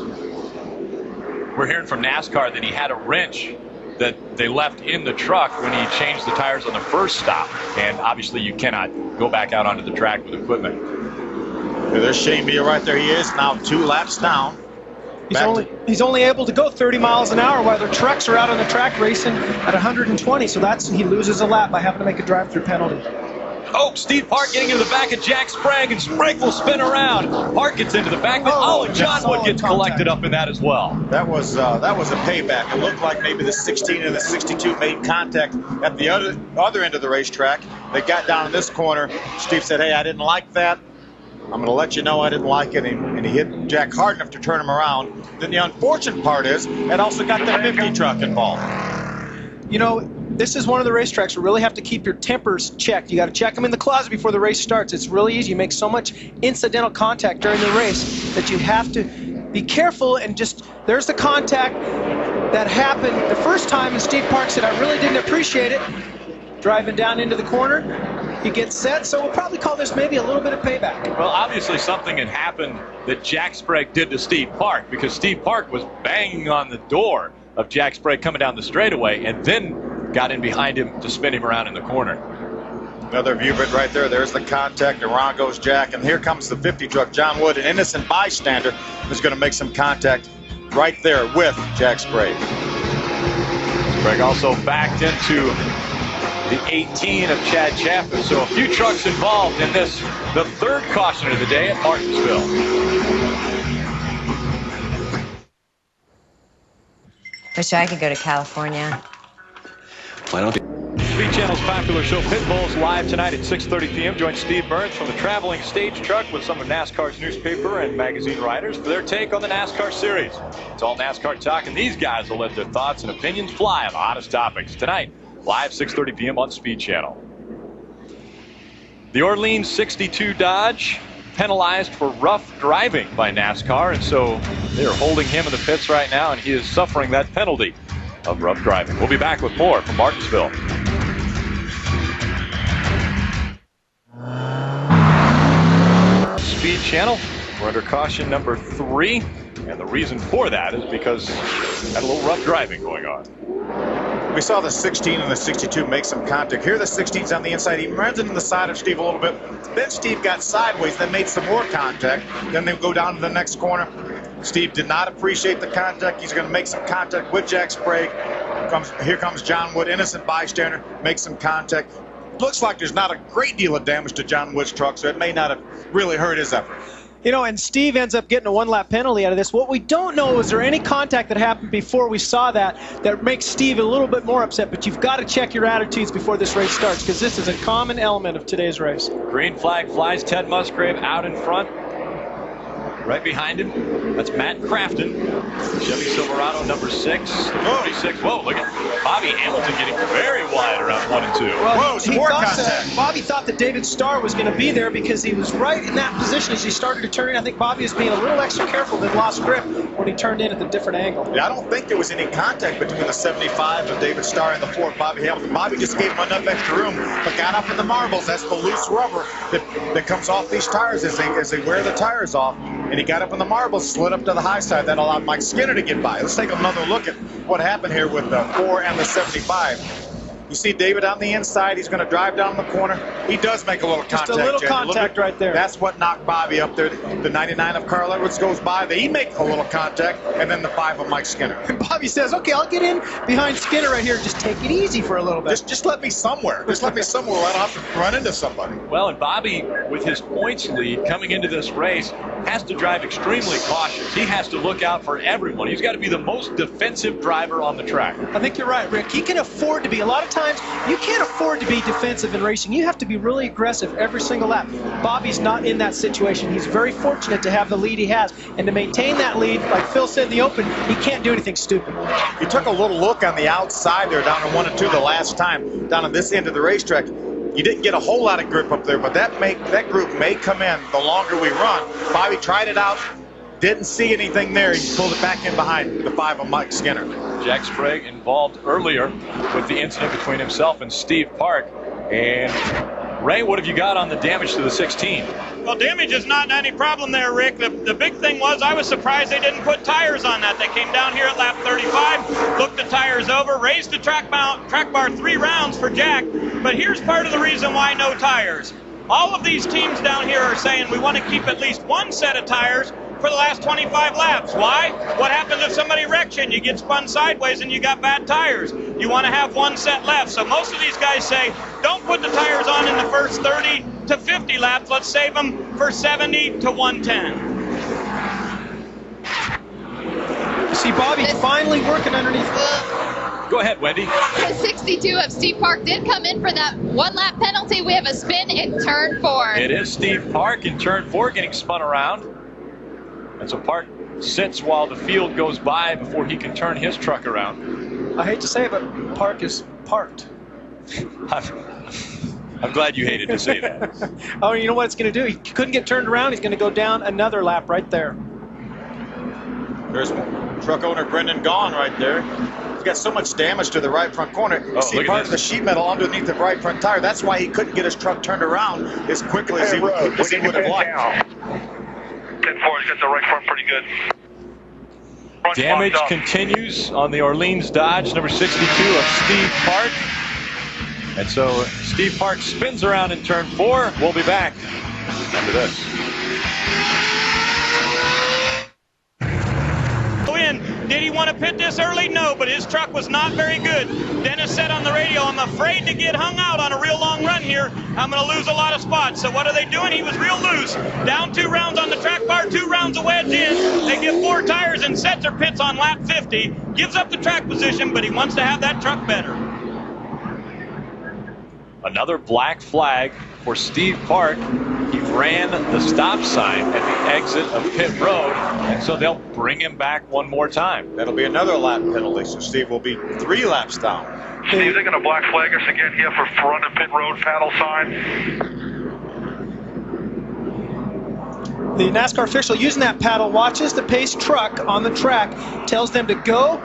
We're hearing from NASCAR that he had a wrench that they left in the truck when he changed the tires on the first stop. And obviously you cannot go back out onto the track with equipment. Yeah, there's Shane Meal right there. He is now 2 laps down. He's only able to go 30 miles an hour while their trucks are out on the track racing at 120. So he loses a lap by having to make a drive-through penalty. Oh, Steve Park getting into the back of Jack Sprague, and Sprague will spin around. Park gets into the back, but John Wood gets collected up in that as well. That was a payback. It looked like maybe the 16 and the 62 made contact at the other end of the racetrack. They got down in this corner. Steve said, hey, I didn't like that. I'm going to let you know I didn't like it. And he hit Jack hard enough to turn him around. Then the unfortunate part is it also got the 50 truck involved. you know, this is one of the racetracks where you really have to keep your tempers checked. You got to check them in the closet before the race starts. It's really easy. You make so much incidental contact during the race that you have to be careful, and just, there's the contact that happened the first time, and Steve Park said, I really didn't appreciate it. Driving down into the corner, he gets set, so we'll probably call this maybe a little bit of payback. Well, obviously something had happened that Jack Sprague did to Steve Park, because Steve Park was banging on the door of Jack Sprague coming down the straightaway and then got in behind him to spin him around in the corner. Another view of it right there. There's the contact, and around goes Jack. And here comes the 50 truck. John Wood, an innocent bystander, is going to make some contact right there with Jack Sprague. Sprague also backed into the 18 of Chad Chaffin. So a few trucks involved in this, the third caution of the day at Martinsville. Wish I could go to California. Why don't you? Speed Channel's popular show Pitbulls live tonight at 6:30 p.m. Join Steve Burns from the traveling stage truck with some of NASCAR's newspaper and magazine writers for their take on the NASCAR series. It's all NASCAR talk, and these guys will let their thoughts and opinions fly on the hottest topics. Tonight, live 6:30 p.m. on Speed Channel. The Orleans 62 Dodge penalized for rough driving by NASCAR, and so they're holding him in the pits right now, and he is suffering that penalty of rough driving. We'll be back with more from Martinsville. Speed Channel, we're under caution number 3, and the reason for that is because had a little rough driving going on. We saw the 16 and the 62 make some contact. Here the 16's on the inside. He runs into the side of Steve a little bit. Then Steve got sideways, then made some more contact. Then they go down to the next corner. Steve did not appreciate the contact. He's going to make some contact with Jack Sprague. Here comes John Wood, innocent bystander, makes some contact. Looks like there's not a great deal of damage to John Wood's truck, so it may not have really hurt his effort. You know, and Steve ends up getting a one-lap penalty out of this. What we don't know is there any contact that happened before we saw that makes Steve a little bit more upset, but you've got to check your attitudes before this race starts, because this is a common element of today's race. Green flag flies. Ted Musgrave out in front. Right behind him, that's Matt Crafton, Chevy Silverado number 6, 36. Whoa, look at Bobby Hamilton getting very wide around 1 and 2. Well, Bobby thought that David Starr was going to be there because he was right in that position as he started to turn in. I think Bobby was being a little extra careful, then lost grip when he turned in at the different angle. Yeah, I don't think there was any contact between the 75 of David Starr and the 4 of Bobby Hamilton. Bobby just gave him enough extra room, but got up in the marbles. That's the loose rubber that comes off these tires as they wear the tires off. And he got up in the marbles, slid up to the high side. That allowed Mike Skinner to get by. Let's take another look at what happened here with the 4 and the 75. You see David on the inside. He's going to drive down the corner. He does make a little contact. Just a little contact right there. That's what knocked Bobby up there. The 99 of Carl Edwards goes by. They make a little contact, and then the 5 of Mike Skinner. And Bobby says, okay, I'll get in behind Skinner right here. Just take it easy for a little bit. Just let me somewhere. Just let me somewhere where I don't have to run into somebody. Well, and Bobby, with his points lead coming into this race, has to drive extremely cautious. He has to look out for everyone. He's got to be the most defensive driver on the track. I think you're right, Rick. He can afford to be. A lot of times, you can't afford to be defensive in racing. You have to be really aggressive every single lap. Bobby's not in that situation. He's very fortunate to have the lead he has. And to maintain that lead, like Phil said in the open, he can't do anything stupid. He took a little look on the outside there down to 1 and 2 the last time, down at this end of the racetrack. You didn't get a whole lot of grip up there, but that group may come in the longer we run. Bobby tried it out, didn't see anything there. He pulled it back in behind the 5 of Mike Skinner. Jack Sprague involved earlier with the incident between himself and Steve Park. And Ray, what have you got on the damage to the 16? Well, damage is not any problem there, Rick. The big thing was I was surprised they didn't put tires on that. They came down here at lap 35, looked the tires over, raised the track bar 3 rounds for Jack. But here's part of the reason why no tires. All of these teams down here are saying we want to keep at least 1 set of tires for the last 25 laps. Why? What happens if somebody wrecks you and you get spun sideways and you got bad tires? You want to have 1 set left. So most of these guys say, don't put the tires on in the first 30 to 50 laps. Let's save them for 70 to 110. See Bobby finally working underneath. Go ahead, Wendy. The 62 of Steve Park did come in for that 1-lap penalty. We have a spin in turn 4. It is Steve Park in turn 4 getting spun around. And so Park sits while the field goes by before he can turn his truck around. I hate to say it, but Park is parked. I'm glad you hated to say that. Oh, you know what it's going to do? He couldn't get turned around. He's going to go down another lap right there. There's truck owner Brendan Gaughan right there. He's got so much damage to the right front corner. You see part of the sheet metal underneath the right front tire. That's why he couldn't get his truck turned around as quickly as he would have liked. 10-4's got the right front pretty good. Damage continues on the Orleans Dodge, number 62 of Steve Park. And so Steve Park spins around in turn 4. We'll be back after this. Did he want to pit this early? No, but his truck was not very good. Dennis said on the radio, I'm afraid to get hung out on a real long run here. I'm going to lose a lot of spots. So what are they doing? He was real loose. Down 2 rounds on the track bar, 2 rounds of wedge in. They get 4 tires and sets or pits on lap 50. Gives up the track position, but he wants to have that truck better. Another black flag for Steve Park. He ran the stop sign at the exit of pit road, and so they'll bring him back one more time. That'll be another lap penalty, so Steve will be 3 laps down. Steve, they're going to black flag us again here for front of pit road paddle sign. The NASCAR official using that paddle watches the pace truck on the track, tells them to go.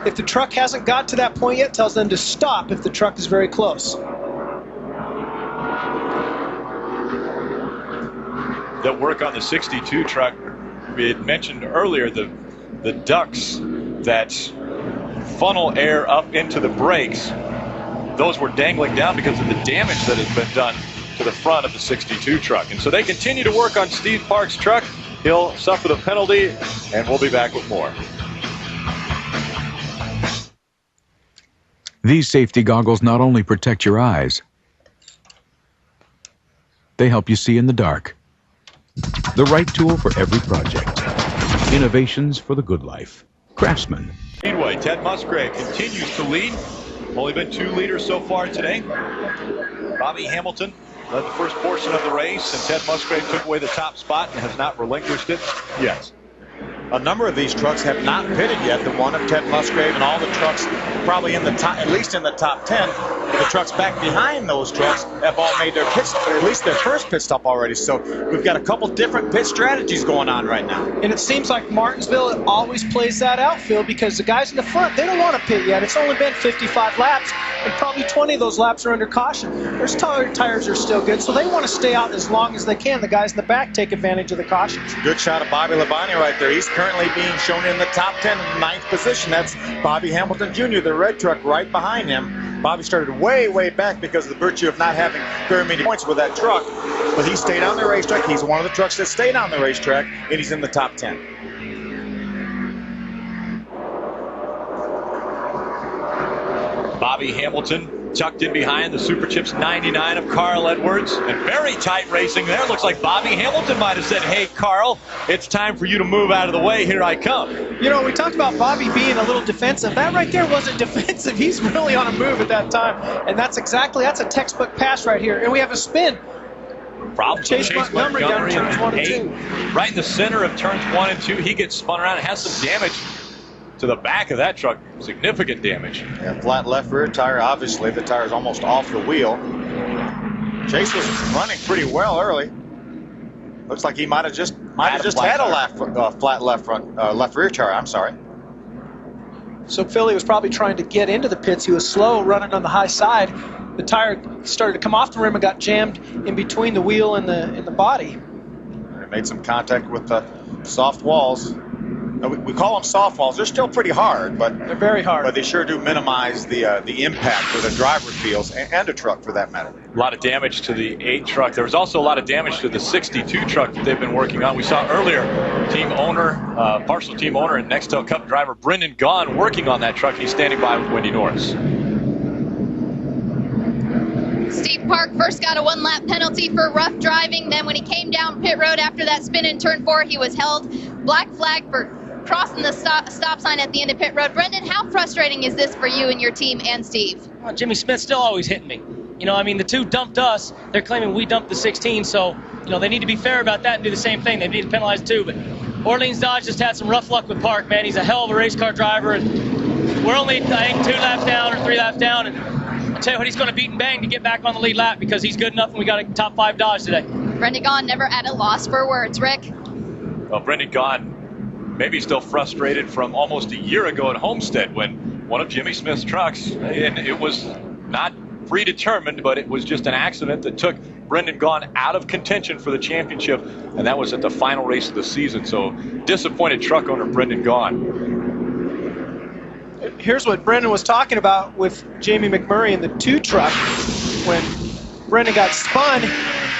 If the truck hasn't got to that point yet, tells them to stop if the truck is very close. They'll work on the 62 truck. We had mentioned earlier the ducts that funnel air up into the brakes. Those were dangling down because of the damage that has been done to the front of the 62 truck. And so they continue to work on Steve Park's truck. He'll suffer the penalty, and we'll be back with more. These safety goggles not only protect your eyes, they help you see in the dark. The right tool for every project. Innovations for the good life. Craftsman. Speedway, Ted Musgrave continues to lead. Only been 2 leaders so far today. Bobby Hamilton led the first portion of the race, and Ted Musgrave took away the top spot and has not relinquished it yet. A number of these trucks have not pitted yet. The one of Ted Musgrave and all the trucks probably in the top, at least in the top 10. The trucks back behind those trucks have all made their pits, or at least their first pit stop already. So we've got a couple different pit strategies going on right now. And it seems like Martinsville always plays that outfield because the guys in the front, they don't want to pit yet. It's only been 55 laps, and probably 20 of those laps are under caution. Their tires are still good, so they want to stay out as long as they can. The guys in the back take advantage of the cautions. Good shot of Bobby Labonte right there. He's currently being shown in the top 10 in the 9th position. That's Bobby Hamilton Jr., the red truck right behind him. Bobby started way, way back because of the virtue of not having very many points with that truck. But he stayed on the racetrack. He's one of the trucks that stayed on the racetrack, and he's in the top 10. Bobby Hamilton tucked in behind the Super Chips 99 of Carl Edwards, and very tight racing there. Looks like Bobby Hamilton might have said, hey, Carl, it's time for you to move out of the way. Here I come. You know, we talked about Bobby being a little defensive. That right there wasn't defensive. He's really on a move at that time, and that's a textbook pass right here. And we have a spin. Problem. Chase Montgomery down turns 1 and 2. Right in the center of turns 1 and 2. He gets spun around and has some damage to the back of that truck. Significant damage. Yeah, flat left rear tire. Obviously, the tire's almost off the wheel. Chase was running pretty well early. Looks like he might have just had a flat left rear tire. I'm sorry. So Philly was probably trying to get into the pits. He was slow, running on the high side. The tire started to come off the rim and got jammed in between the wheel and the body. It made some contact with the soft walls. We call them soft walls. They're still pretty hard, but they're very hard. But they sure do minimize the impact that a driver feels, and a truck for that matter. A lot of damage to the 8 truck. There was also a lot of damage to the 62 truck that they've been working on. We saw earlier team owner, partial team owner, and Nextel Cup driver Brendan Gaughan working on that truck. He's standing by with Wendy Norris. Steve Park first got a 1-lap penalty for rough driving. Then when he came down pit road after that spin in turn 4, he was held. Black flag for crossing the stop sign at the end of pit road. Brendan, how frustrating is this for you and your team and Steve? Well, Jimmy Smith's still always hitting me. You know, I mean, the 2 dumped us. They're claiming we dumped the 16, so, you know, they need to be fair about that and do the same thing. They need to penalize 2, but Orleans Dodge just had some rough luck with Park, man. He's a hell of a race car driver, and we're only, I think, 2 laps down or 3 laps down, and I'll tell you what, he's going to beat and bang to get back on the lead lap because he's good enough, and we got a top 5 Dodge today. Brendan Gaughan never at a loss for words. Rick? Well, Brendan Gaughan maybe still frustrated from almost a year ago at Homestead when one of Jimmy Smith's trucks, and it was not predetermined, but it was just an accident that took Brendan Gaughan out of contention for the championship, and that was at the final race of the season. So disappointed truck owner Brendan Gaughan. Here's what Brendan was talking about with Jamie McMurray in the 2 truck when Brendan got spun,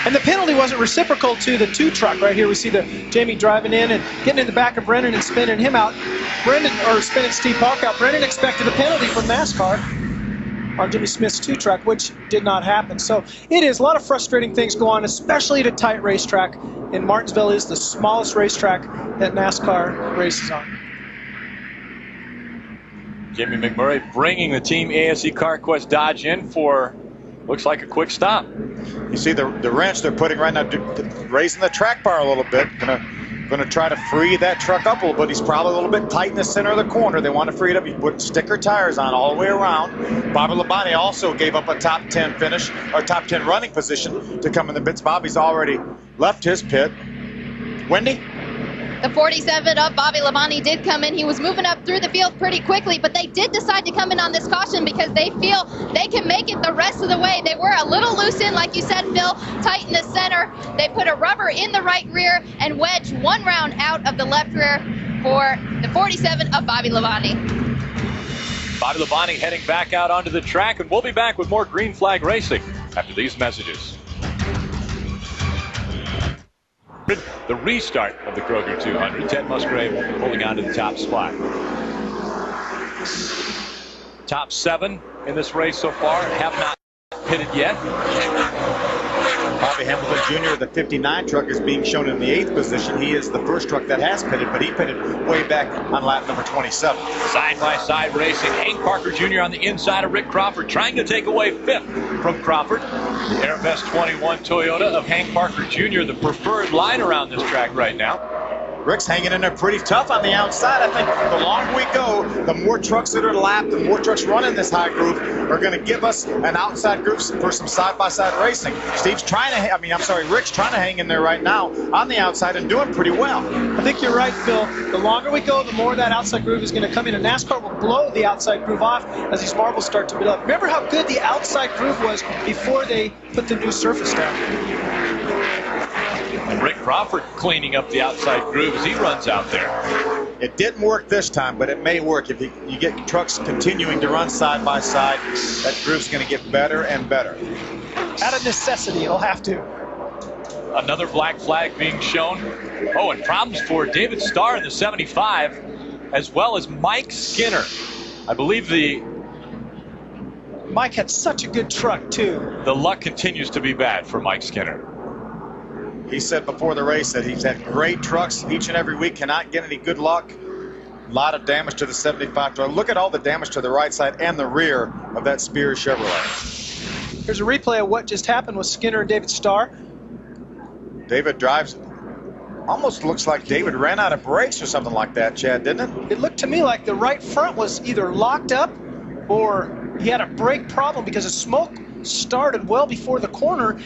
and the penalty wasn't reciprocal to the 2 truck. Right here we see the Jamie driving in and getting in the back of Brendan and spinning him out. Spinning Steve Park out. Brendan expected a penalty from NASCAR on Jimmy Smith's 2 truck, which did not happen. So it is a lot of frustrating things go on, especially at a tight racetrack. And Martinsville is the smallest racetrack that NASCAR races on. Jimmy McMurray bringing the Team ASE CarQuest Dodge in for, looks like a quick stop. You see the wrench they're putting right now, raising the track bar a little bit. Going to try to free that truck up a little bit. He's probably a little bit tight in the center of the corner. They want to free it up. He put sticker tires on all the way around. Bobby Labonte also gave up a top 10 finish, or top 10 running position to come in the pits. Bobby's already left his pit. Wendy? The 47 of Bobby Labonte did come in. He was moving up through the field pretty quickly, but they did decide to come in on this caution because they feel they can make it the rest of the way. They were a little loose in, like you said, Phil, tight in the center. They put a rubber in the right rear and wedged 1 round out of the left rear for the 47 of Bobby Labonte. Bobby Labonte heading back out onto the track, and we'll be back with more Green Flag Racing after these messages. The restart of the Kroger 200. Ted Musgrave holding on to the top spot. Top 7 in this race so far have not pitted yet. Bobby Hamilton Jr., the 59 truck, is being shown in the 8th position. He is the first truck that has pitted, but he pitted way back on lap number 27. Side-by-side racing. Hank Parker Jr. on the inside of Rick Crawford, trying to take away 5th from Crawford. The Airbus 21 Toyota of Hank Parker Jr., the preferred line around this track right now. Rick's hanging in there pretty tough on the outside. I think the longer we go, the more trucks that are lapped, the more trucks running this high groove are going to give us an outside groove for some side-by-side racing. Rick's trying to hang in there right now on the outside and doing pretty well. I think you're right, Phil. The longer we go, the more that outside groove is going to come in, and NASCAR will blow the outside groove off as these marbles start to build up. Remember how good the outside groove was before they put the new surface down. And Rick Crawford cleaning up the outside groove as he runs out there. It didn't work this time, but it may work. If you get trucks continuing to run side by side, that groove's going to get better and better. Out of necessity, it'll have to. Another black flag being shown. Oh, and problems for David Starr in the 75, as well as Mike Skinner. I believe Mike had such a good truck, too. The luck continues to be bad for Mike Skinner. He said before the race that he's had great trucks each and every week, cannot get any good luck. A lot of damage to the 75 truck. Look at all the damage to the right side and the rear of that Spears Chevrolet. Here's a replay of what just happened with Skinner and David Starr. David drives, almost looks like David ran out of brakes or something like that, Chad, didn't it? It looked to me like the right front was either locked up or he had a brake problem because the smoke started well before the corner.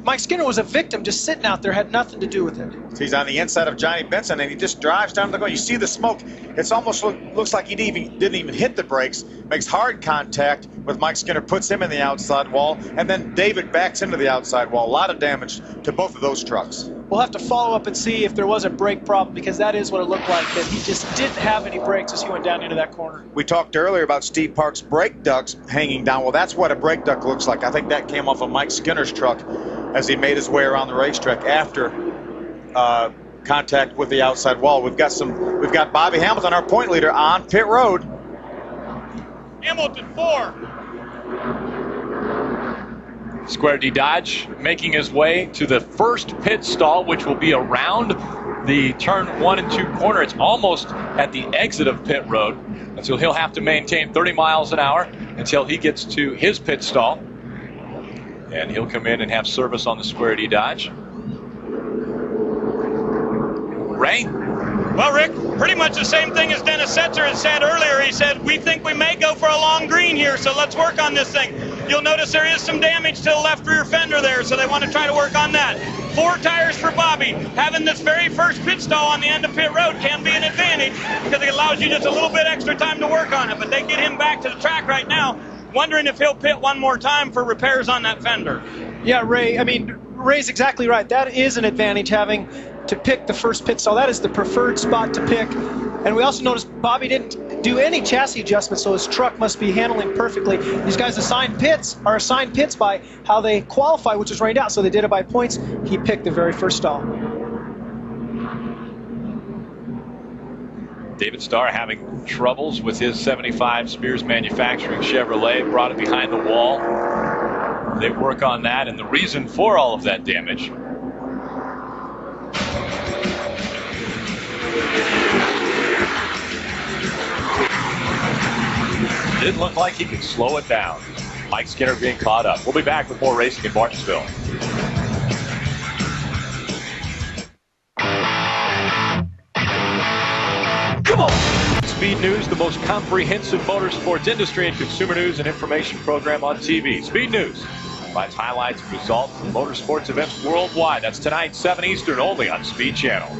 Mike Skinner was a victim, just sitting out there, had nothing to do with it. He's on the inside of Johnny Benson, and he just drives down the corner. You see the smoke. It's almost looks like he didn't even hit the brakes. Makes hard contact with Mike Skinner, puts him in the outside wall, and then David backs into the outside wall. A lot of damage to both of those trucks. We'll have to follow up and see if there was a brake problem, because that is what it looked like, that he just didn't have any brakes as he went down into that corner. We talked earlier about Steve Park's brake ducts hanging down. Well, that's what a brake duct looks like. I think that came off of Mike Skinner's truck as he made his way around the racetrack after contact with the outside wall. We've got Bobby Hamilton, our point leader, on pit road. Hamilton 4. Square D Dodge making his way to the first pit stall, which will be around the turn 1 and 2 corner. It's almost at the exit of pit road, and so he'll have to maintain 30 miles an hour until he gets to his pit stall. And he'll come in and have service on the Square D Dodge. Ray? Well, Rick, pretty much the same thing as Dennis Setzer had said earlier. He said, we think we may go for a long green here, so let's work on this thing. You'll notice there is some damage to the left rear fender there, so they want to try to work on that. 4 tires for Bobby. Having this very first pit stall on the end of pit road can be an advantage because it allows you just a little bit extra time to work on it. But they get him back to the track right now, wondering if he'll pit one more time for repairs on that fender. Yeah, Ray, Ray's exactly right. That is an advantage, having to pick the first pit stall. That is the preferred spot to pick. And we also noticed Bobby didn't do any chassis adjustments, so his truck must be handling perfectly. These guys are assigned pits by how they qualify, which is rained out, so they did it by points. He picked the very first stall. David Starr having troubles with his 75 Spears Manufacturing Chevrolet, brought it behind the wall. They work on that, and the reason for all of that damage didn't look like he could slow it down. Mike Skinner being caught up. We'll be back with more racing in Martinsville. Come on! Speed News, the most comprehensive motorsports industry and consumer news and information program on TV. Speed News provides highlights and results from motorsports events worldwide. That's tonight, 7 Eastern, only on Speed Channel.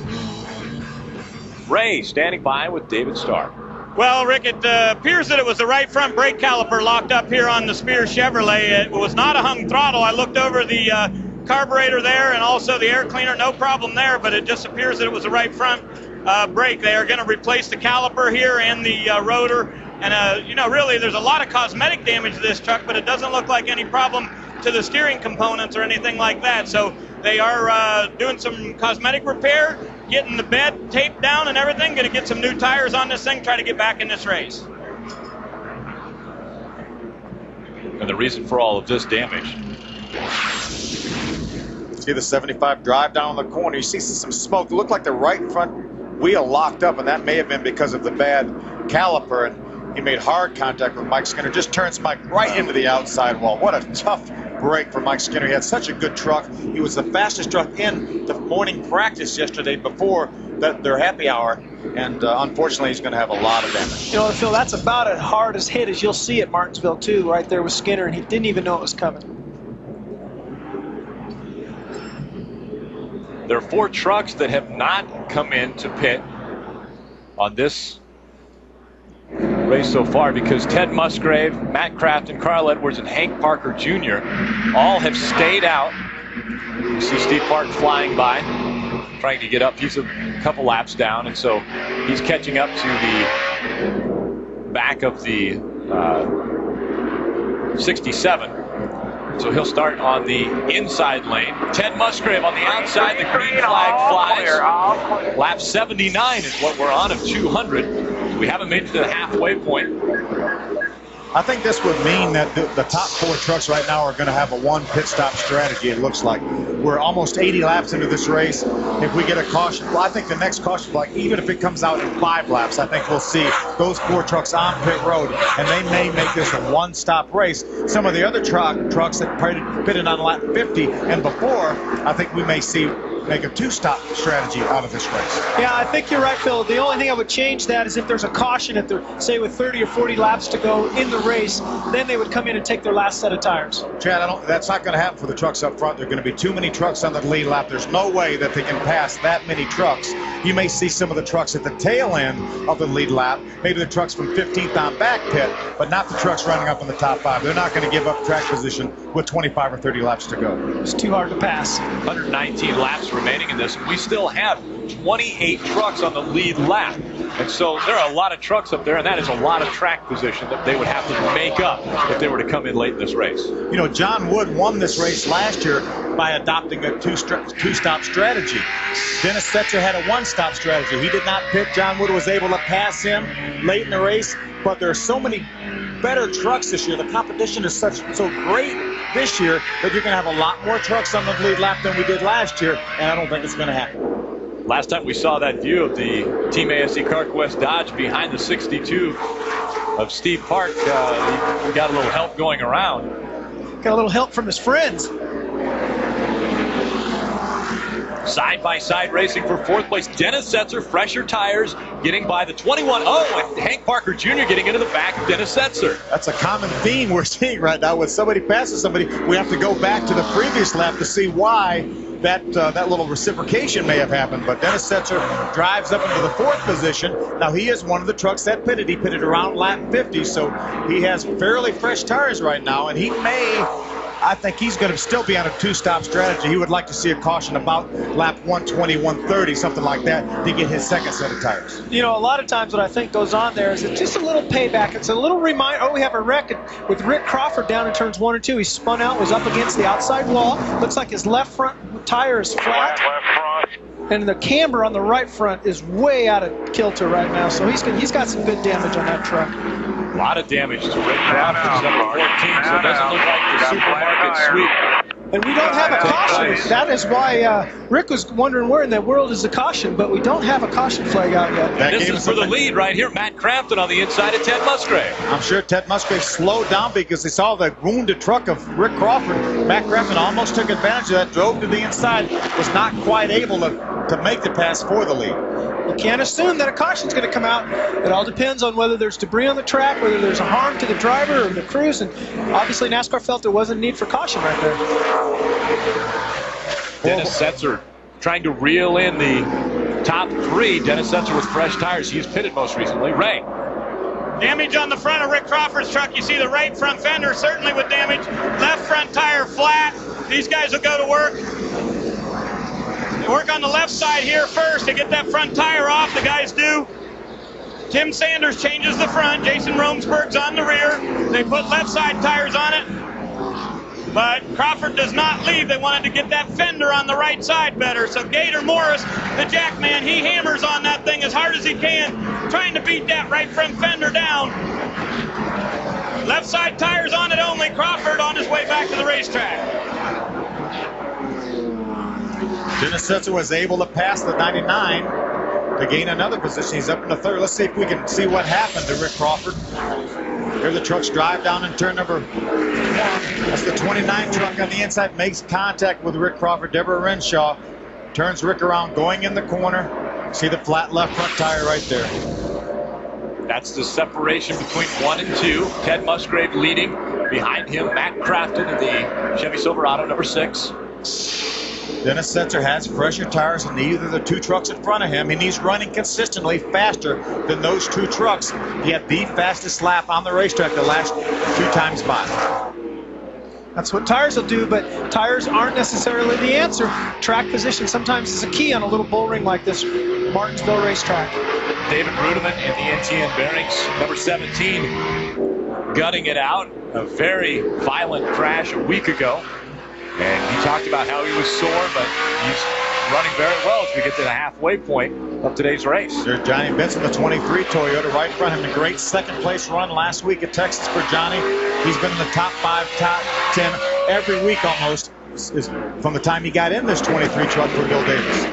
Ray standing by with David Starr. Well, Rick, it appears that it was the right front brake caliper locked up here on the Spears Chevrolet. It was not a hung throttle. I looked over the carburetor there and also the air cleaner, no problem there, but it just appears that it was the right front brake. They are going to replace the caliper here and the rotor. And, really, there's a lot of cosmetic damage to this truck, but it doesn't look like any problem to the steering components or anything like that. So they are doing some cosmetic repair, getting the bed taped down and everything, going to get some new tires on this thing, try to get back in this race. And the reason for all of this damage. See the 75 drive down the corner. You see some smoke. It looked like the right front wheel locked up, and that may have been because of the bad caliper. And he made hard contact with Mike Skinner. Just turns Mike right into the outside wall. What a tough break for Mike Skinner. He had such a good truck. He was the fastest truck in the morning practice yesterday before their happy hour. And unfortunately, he's going to have a lot of damage. Phil, that's about as hard as hit as you'll see at Martinsville, too, right there with Skinner, and he didn't even know it was coming. There are 4 trucks that have not come in to pit on this race so far because Ted Musgrave, Matt Kraft, and Carl Edwards, and Hank Parker Jr. all have stayed out. You see Steve Park flying by, trying to get up. He's a couple laps down, and so he's catching up to the back of the 67. So he'll start on the inside lane. Ted Musgrave on the outside. The green flag flies. Lap 79 is what we're on of 200. We haven't made it to the halfway point. I think this would mean that the top 4 trucks right now are going to have a one pit stop strategy, it looks like. We're almost 80 laps into this race. If we get a caution, well, I think the next caution flag, even if it comes out in 5 laps, I think we'll see those 4 trucks on pit road, and they may make this a one-stop race. Some of the other trucks that pitted on lap 50 and before, I think we may see make a 2-stop strategy out of this race. Yeah, I think you're right, Phil. The only thing I would change that is if there's a caution, if they're, say, with 30 or 40 laps to go in the race, then they would come in and take their last set of tires. Chad, that's not going to happen for the trucks up front. There are going to be too many trucks on the lead lap. There's no way that they can pass that many trucks. You may see some of the trucks at the tail end of the lead lap, maybe the trucks from 15th on back pit, but not the trucks running up in the top 5. They're not going to give up track position with 25 or 30 laps to go. It's too hard to pass. 119 laps remaining in this. We still have 28 trucks on the lead lap. And so there are a lot of trucks up there, and that is a lot of track position that they would have to make up if they were to come in late in this race. John Wood won this race last year by adopting a two-stop strategy. Dennis Setzer had a one-stop strategy. He did not pit. John Wood was able to pass him late in the race, but there are so many better trucks this year. The competition is so great this year that you're going to have a lot more trucks on the lead lap than we did last year, and I don't think it's going to happen. Last time we saw that view of the Team ASE CarQuest Dodge behind the 62 of Steve Park, he got a little help going around. Got a little help from his friends. Side-by-side racing for fourth place. Dennis Setzer, fresher tires, getting by the 21. Oh, and Hank Parker Jr. getting into the back of Dennis Setzer. That's a common theme we're seeing right now. When somebody passes somebody, we have to go back to the previous lap to see why that little reciprocation may have happened. But Dennis Setzer drives up into the fourth position. Now, he is one of the trucks that pitted. He pitted around lap 50, so he has fairly fresh tires right now, and he may... I think he's going to still be on a two-stop strategy. He would like to see a caution about lap 120, 130, something like that, to get his second set of tires. You know, a lot of times what I think goes on there is it's just a little payback. It's a little reminder. Oh, we have a wreck with Rick Crawford down in turns 1 and 2. He spun out, was up against the outside wall. Looks like his left front tire is flat. And the camber on the right front is way out of kilter right now. So he's got some good damage on that truck. A lot of damage to Rick Crawford's number 14, so it doesn't look like the supermarket sweep. And we don't have a caution. That is why Rick was wondering where in the world is the caution, but we don't have a caution flag out yet. This is for the lead right here. Matt Crampton on the inside of Ted Musgrave. I'm sure Ted Musgrave slowed down because he saw the wounded truck of Rick Crawford. Matt Crampton almost took advantage of that, drove to the inside, was not quite able to make the pass for the lead. You can't assume that a caution's going to come out. It all depends on whether there's debris on the track, whether there's a harm to the driver or the crews, and obviously NASCAR felt there wasn't a need for caution right there. Dennis Setzer trying to reel in the top three. Dennis Setzer with fresh tires. He's pitted most recently. Ray. Damage on the front of Rick Crawford's truck. You see the right front fender certainly with damage. Left front tire flat. These guys will go to work. Work on the left side here first to get that front tire off. The guys do. Tim Sanders changes the front. Jason Romsberg's on the rear. They put left side tires on it. But Crawford does not leave. They wanted to get that fender on the right side better. So Gator Morris, the jackman, he hammers on that thing as hard as he can, trying to beat that right front fender down. Left side tires on it only. Crawford on his way back to the racetrack. Dennis Setzer was able to pass the 99 to gain another position. He's up in the third. Let's see if we can see what happened to Rick Crawford. Here the trucks drive down in turn number 1. That's the 29 truck on the inside. Makes contact with Rick Crawford. Deborah Renshaw turns Rick around, going in the corner. See the flat left front tire right there. That's the separation between 1 and 2. Ted Musgrave leading. Behind him, Matt Crafton in the Chevy Silverado number 6. Dennis Setzer has fresher tires than either of the two trucks in front of him, and he's running consistently faster than those two trucks. He had the fastest lap on the racetrack the last 2 times by. That's what tires will do, but tires aren't necessarily the answer. Track position sometimes is a key on a little bull ring like this Martinsville racetrack. David Rudeman in the NTN Bearings, number 17, gutting it out. A very violent crash a week ago. And he talked about how he was sore, but he's running very well as we get to the halfway point of today's race. There's Johnny Benson, the 23 Toyota, right in front of him. A great second-place run last week at Texas for Johnny. He's been in the top 5, top 10 every week almost from the time he got in this 23 truck for Bill Davis.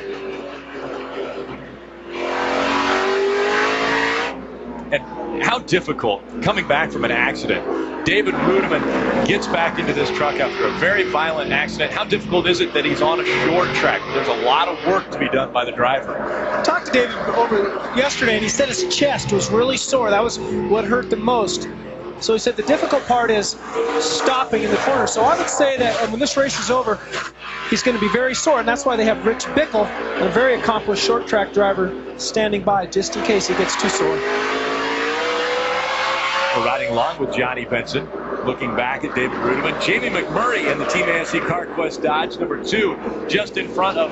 And how difficult coming back from an accident. David Rudeman gets back into this truck after a very violent accident. How difficult is it that he's on a short track? There's a lot of work to be done by the driver. I talked to David over yesterday, and he said his chest was really sore. That was what hurt the most. So he said the difficult part is stopping in the corner. So I would say that when this race is over, he's going to be very sore, and that's why they have Rich Bickle, a very accomplished short track driver, standing by just in case he gets too sore. We're riding along with Johnny Benson, looking back at David Rudeman. Jamie McMurray in the Team ASC CarQuest Dodge, number 2, just in front of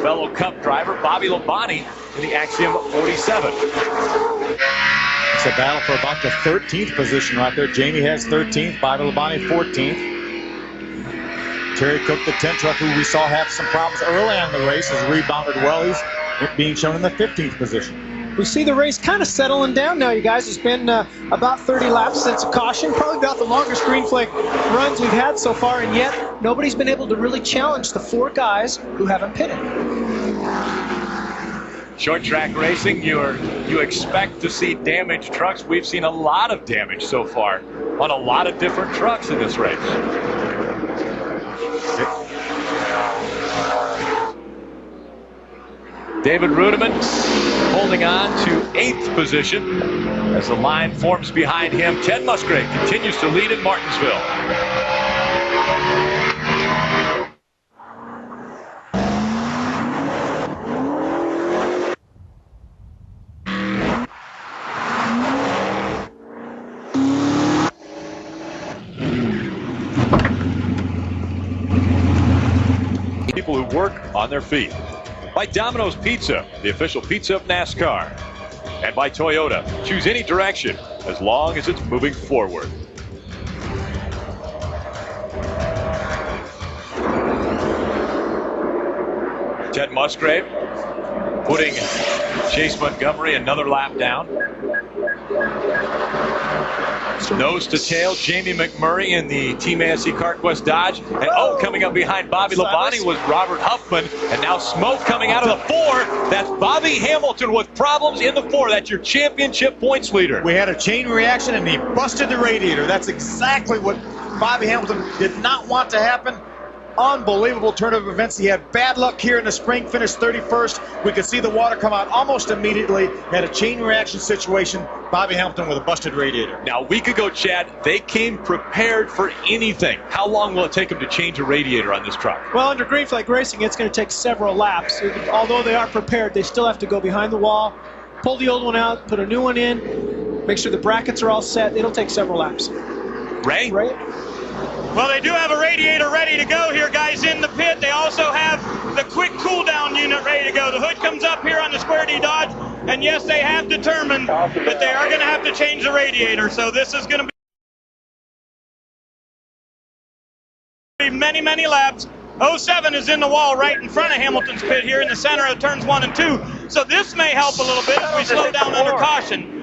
fellow Cup driver Bobby Labonte in the Axiom 47. It's a battle for about the 13th position right there. Jamie has 13th, Bobby Labonte 14th. Terry Cook, the 10 truck, who we saw have some problems early on in the race, has rebounded well. He's being shown in the 15th position. We see the race kind of settling down now, you guys. It's been about 30 laps since a caution, probably about the longest green flag runs we've had so far, and yet nobody's been able to really challenge the 4 guys who haven't pitted. Short track racing, you expect to see damaged trucks. We've seen a lot of damage so far on a lot of different trucks in this race. David Rudeman holding on to 8th position as the line forms behind him. Ted Musgrave continues to lead in Martinsville. People who work on their feet. By Domino's Pizza, the official pizza of NASCAR. And by Toyota, choose any direction as long as it's moving forward. Ted Musgrave putting Chase Montgomery another lap down. Nose to tail, Jamie McMurray in the Team ASC CarQuest Dodge. And coming up behind Bobby Labonte was Robert Huffman. And now smoke coming out of the 4. That's Bobby Hamilton with problems in the 4. That's your championship points leader. We had a chain reaction and he busted the radiator. That's exactly what Bobby Hamilton did not want to happen. Unbelievable turn of events. He had bad luck here in the spring, finished 31st. We could see the water come out almost immediately. Had a chain reaction situation. Bobby Hamilton with a busted radiator. Now, a week ago, Chad, they came prepared for anything. How long will it take them to change a radiator on this truck? Well, under green flag racing, it's going to take several laps. Although they are prepared, they still have to go behind the wall, pull the old one out, put a new one in, make sure the brackets are all set. It'll take several laps. Ray? Well, they do have a radiator ready to go here, guys, in the pit. They also have the quick cool-down unit ready to go. The hood comes up here on the Square D Dodge, and yes, they have determined that they are going to have to change the radiator. So this is going to be many, many laps. 07 is in the wall right in front of Hamilton's pit here in the center of turns 1 and 2. So this may help a little bit as we slow down under caution.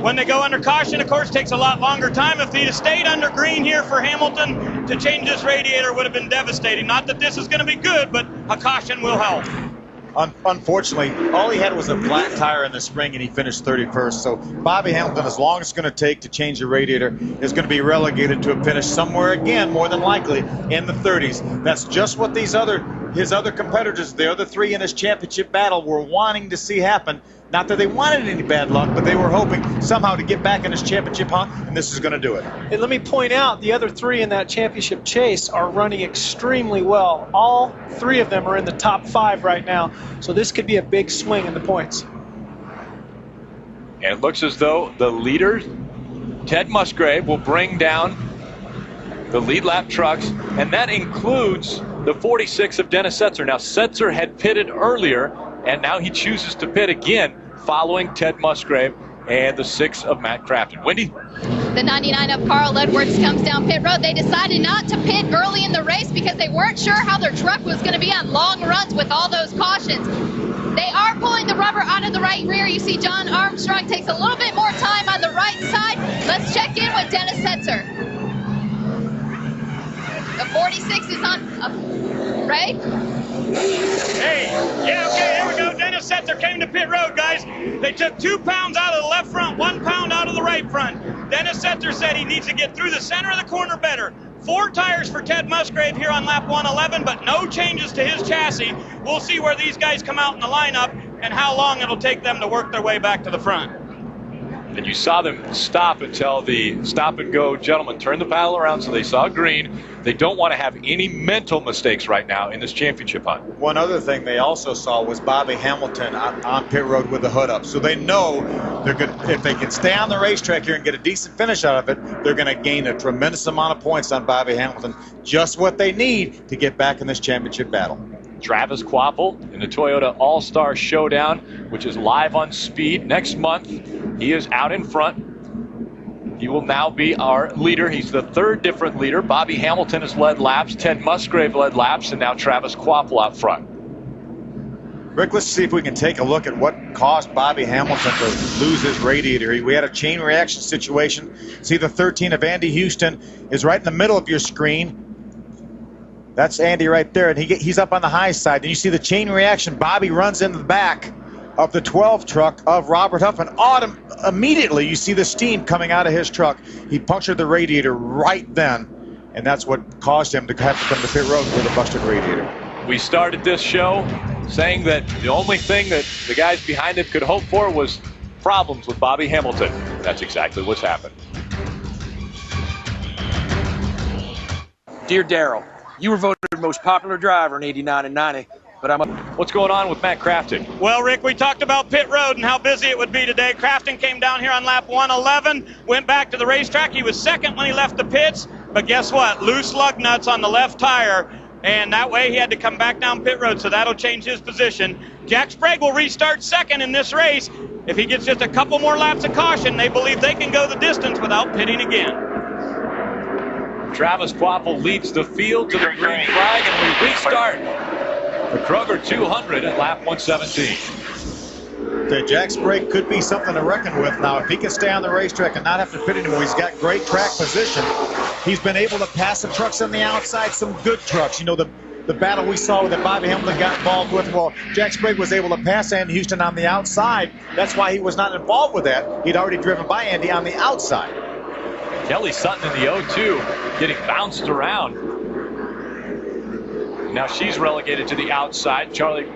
When they go under caution, of course, takes a lot longer time. If he'd stayed under green here for Hamilton to change this radiator would have been devastating. Not that this is going to be good, but a caution will help. Unfortunately, all he had was a flat tire in the spring, and he finished 31st. So Bobby Hamilton, as long as it's going to take to change the radiator, is going to be relegated to a finish somewhere again, more than likely, in the 30s. That's just what his other competitors, the other 3 in his championship battle, were wanting to see happen. Not that they wanted any bad luck, but they were hoping somehow to get back in this championship hunt, and this is going to do it. And let me point out, the other 3 in that championship chase are running extremely well. All 3 of them are in the top 5 right now, so this could be a big swing in the points. And it looks as though the leader, Ted Musgrave, will bring down the lead lap trucks, and that includes the 46 of Dennis Setzer. Now, Setzer had pitted earlier, and now he chooses to pit again following Ted Musgrave and the 6 of Matt Crafton. Wendy? The 99 of Carl Edwards comes down pit road. They decided not to pit early in the race because they weren't sure how their truck was going to be on long runs with all those cautions. They are pulling the rubber out of the right rear. You see John Armstrong takes a little bit more time on the right side. Let's check in with Dennis Setzer. The 46 is on, Ray? Hey, yeah, okay, here we go. Dennis Setzer came to pit road, guys. They took 2 pounds out of the left front, 1 pound out of the right front. Dennis Setzer said he needs to get through the center of the corner better. 4 tires for Ted Musgrave here on lap 111, but no changes to his chassis. We'll see where these guys come out in the lineup and how long it'll take them to work their way back to the front. And you saw them stop until the stop-and-go gentleman turned the paddle around, so they saw green. They don't want to have any mental mistakes right now in this championship hunt. One other thing they also saw was Bobby Hamilton on pit road with the hood up. So they know they're good. If they can stay on the racetrack here and get a decent finish out of it, they're going to gain a tremendous amount of points on Bobby Hamilton. Just what they need to get back in this championship battle. Travis Quapple in the Toyota All-Star Showdown, which is live on Speed next month. He is out in front. He will now be our leader. He's the 3rd different leader. Bobby Hamilton has led laps. Ted Musgrave led laps. And now Travis Quapple out front. Rick, let's see if we can take a look at what caused Bobby Hamilton to lose his radiator. We had a chain reaction situation. See, the 13 of Andy Houston is right in the middle of your screen. That's Andy right there, and he's up on the high side. And you see the chain reaction. Bobby runs into the back of the 12 truck of Robert Huffman. Immediately, you see the steam coming out of his truck. He punctured the radiator right then, and that's what caused him to have to come to pit road with a busted radiator. We started this show saying that the only thing that the guys behind him could hope for was problems with Bobby Hamilton. That's exactly what's happened. Dear Darrell, you were voted most popular driver in 89 and 90, but What's going on with Matt Crafton? Well, Rick, we talked about pit road and how busy it would be today. Crafton came down here on lap 111, went back to the racetrack. He was second when he left the pits, but guess what? Loose lug nuts on the left tire, and that way he had to come back down pit road, so that'll change his position. Jack Sprague will restart second in this race. If he gets just a couple more laps of caution, they believe they can go the distance without pitting again. Travis Quapple leads the field to the green flag, and we restart the Kroger 200 at lap 117. Jack Sprague could be something to reckon with now. If he can stay on the racetrack and not have to pit anymore, he's got great track position. He's been able to pass some trucks on the outside, some good trucks. You know, the battle we saw that Bobby Hamilton got involved with, well, Jack Sprague was able to pass Andy Houston on the outside. That's why he was not involved with that. He'd already driven by Andy on the outside. Kelly Sutton in the 0-2 getting bounced around. Now she's relegated to the outside. Charlie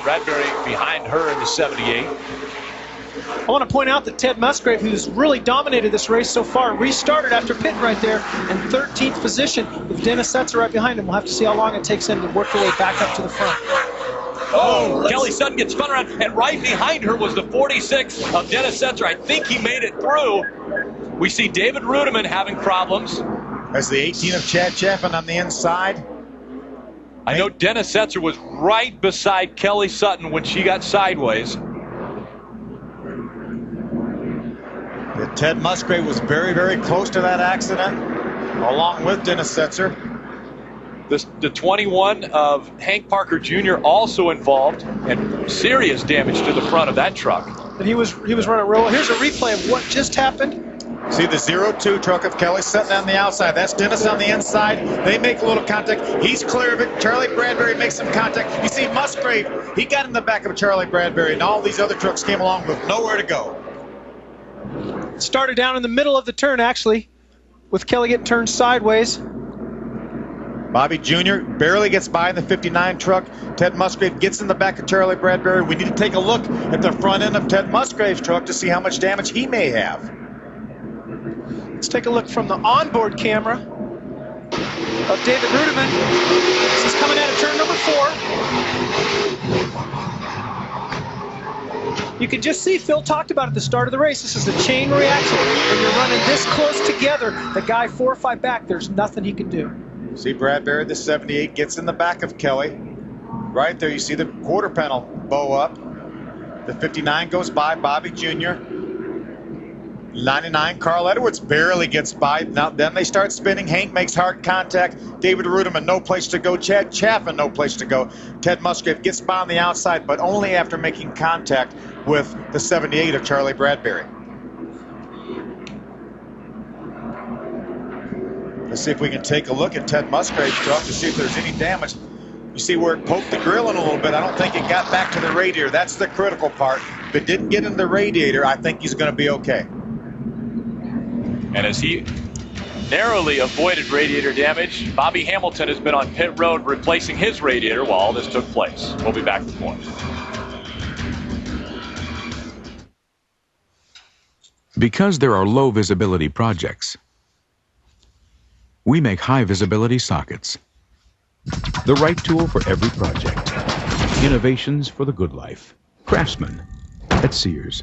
Bradbury behind her in the 78. I want to point out that Ted Musgrave, who's really dominated this race so far, restarted after pit right there in 13th position with Dennis Setzer right behind him. We'll have to see how long it takes him to work their way back up to the front. Oh, Kelly Sutton gets spun around, and right behind her was the 46 of Dennis Setzer. I think he made it through. We see David Rudiman having problems. As the 18 of Chad Chaffin on the inside. I know Dennis Setzer was right beside Kelly Sutton when she got sideways. Ted Musgrave was very, very close to that accident, along with Dennis Setzer. The 21 of Hank Parker Jr. also involved, and serious damage to the front of that truck. And he was running real. Here's a replay of what just happened. See the 0-2 truck of Kelly Sutton on the outside. That's Dennis on the inside. They make a little contact. He's clear of it. Charlie Bradbury makes some contact. You see Musgrave, he got in the back of Charlie Bradbury, and all these other trucks came along with nowhere to go. Started down in the middle of the turn, actually, with Kelly getting turned sideways. Bobby Jr. barely gets by in the 59 truck. Ted Musgrave gets in the back of Charlie Bradbury. We need to take a look at the front end of Ted Musgrave's truck to see how much damage he may have. Let's take a look from the onboard camera of David Rudiman. This is coming out of turn number 4. You can just see, Phil talked about at the start of the race, this is a chain reaction. When you're running this close together, the guy 4 or 5 back, there's nothing he can do. See Bradbury, the 78, gets in the back of Kelly. Right there, you see the quarter panel bow up. The 59 goes by, Bobby Jr. 99, Carl Edwards barely gets by. Now then they start spinning. Hank makes hard contact. David Rudiman, no place to go. Chad Chaffin, no place to go. Ted Musgrave gets by on the outside, but only after making contact with the 78 of Charlie Bradbury. Let's see if we can take a look at Ted Musgrave's truck to see if there's any damage. You see where it poked the grill in a little bit. I don't think it got back to the radiator. That's the critical part. If it didn't get in the radiator, I think he's going to be okay. And as he narrowly avoided radiator damage, Bobby Hamilton has been on pit road replacing his radiator while all this took place. We'll be back with more. Because there are low visibility projects, we make high visibility sockets. The right tool for every project. Innovations for the good life. Craftsman at Sears.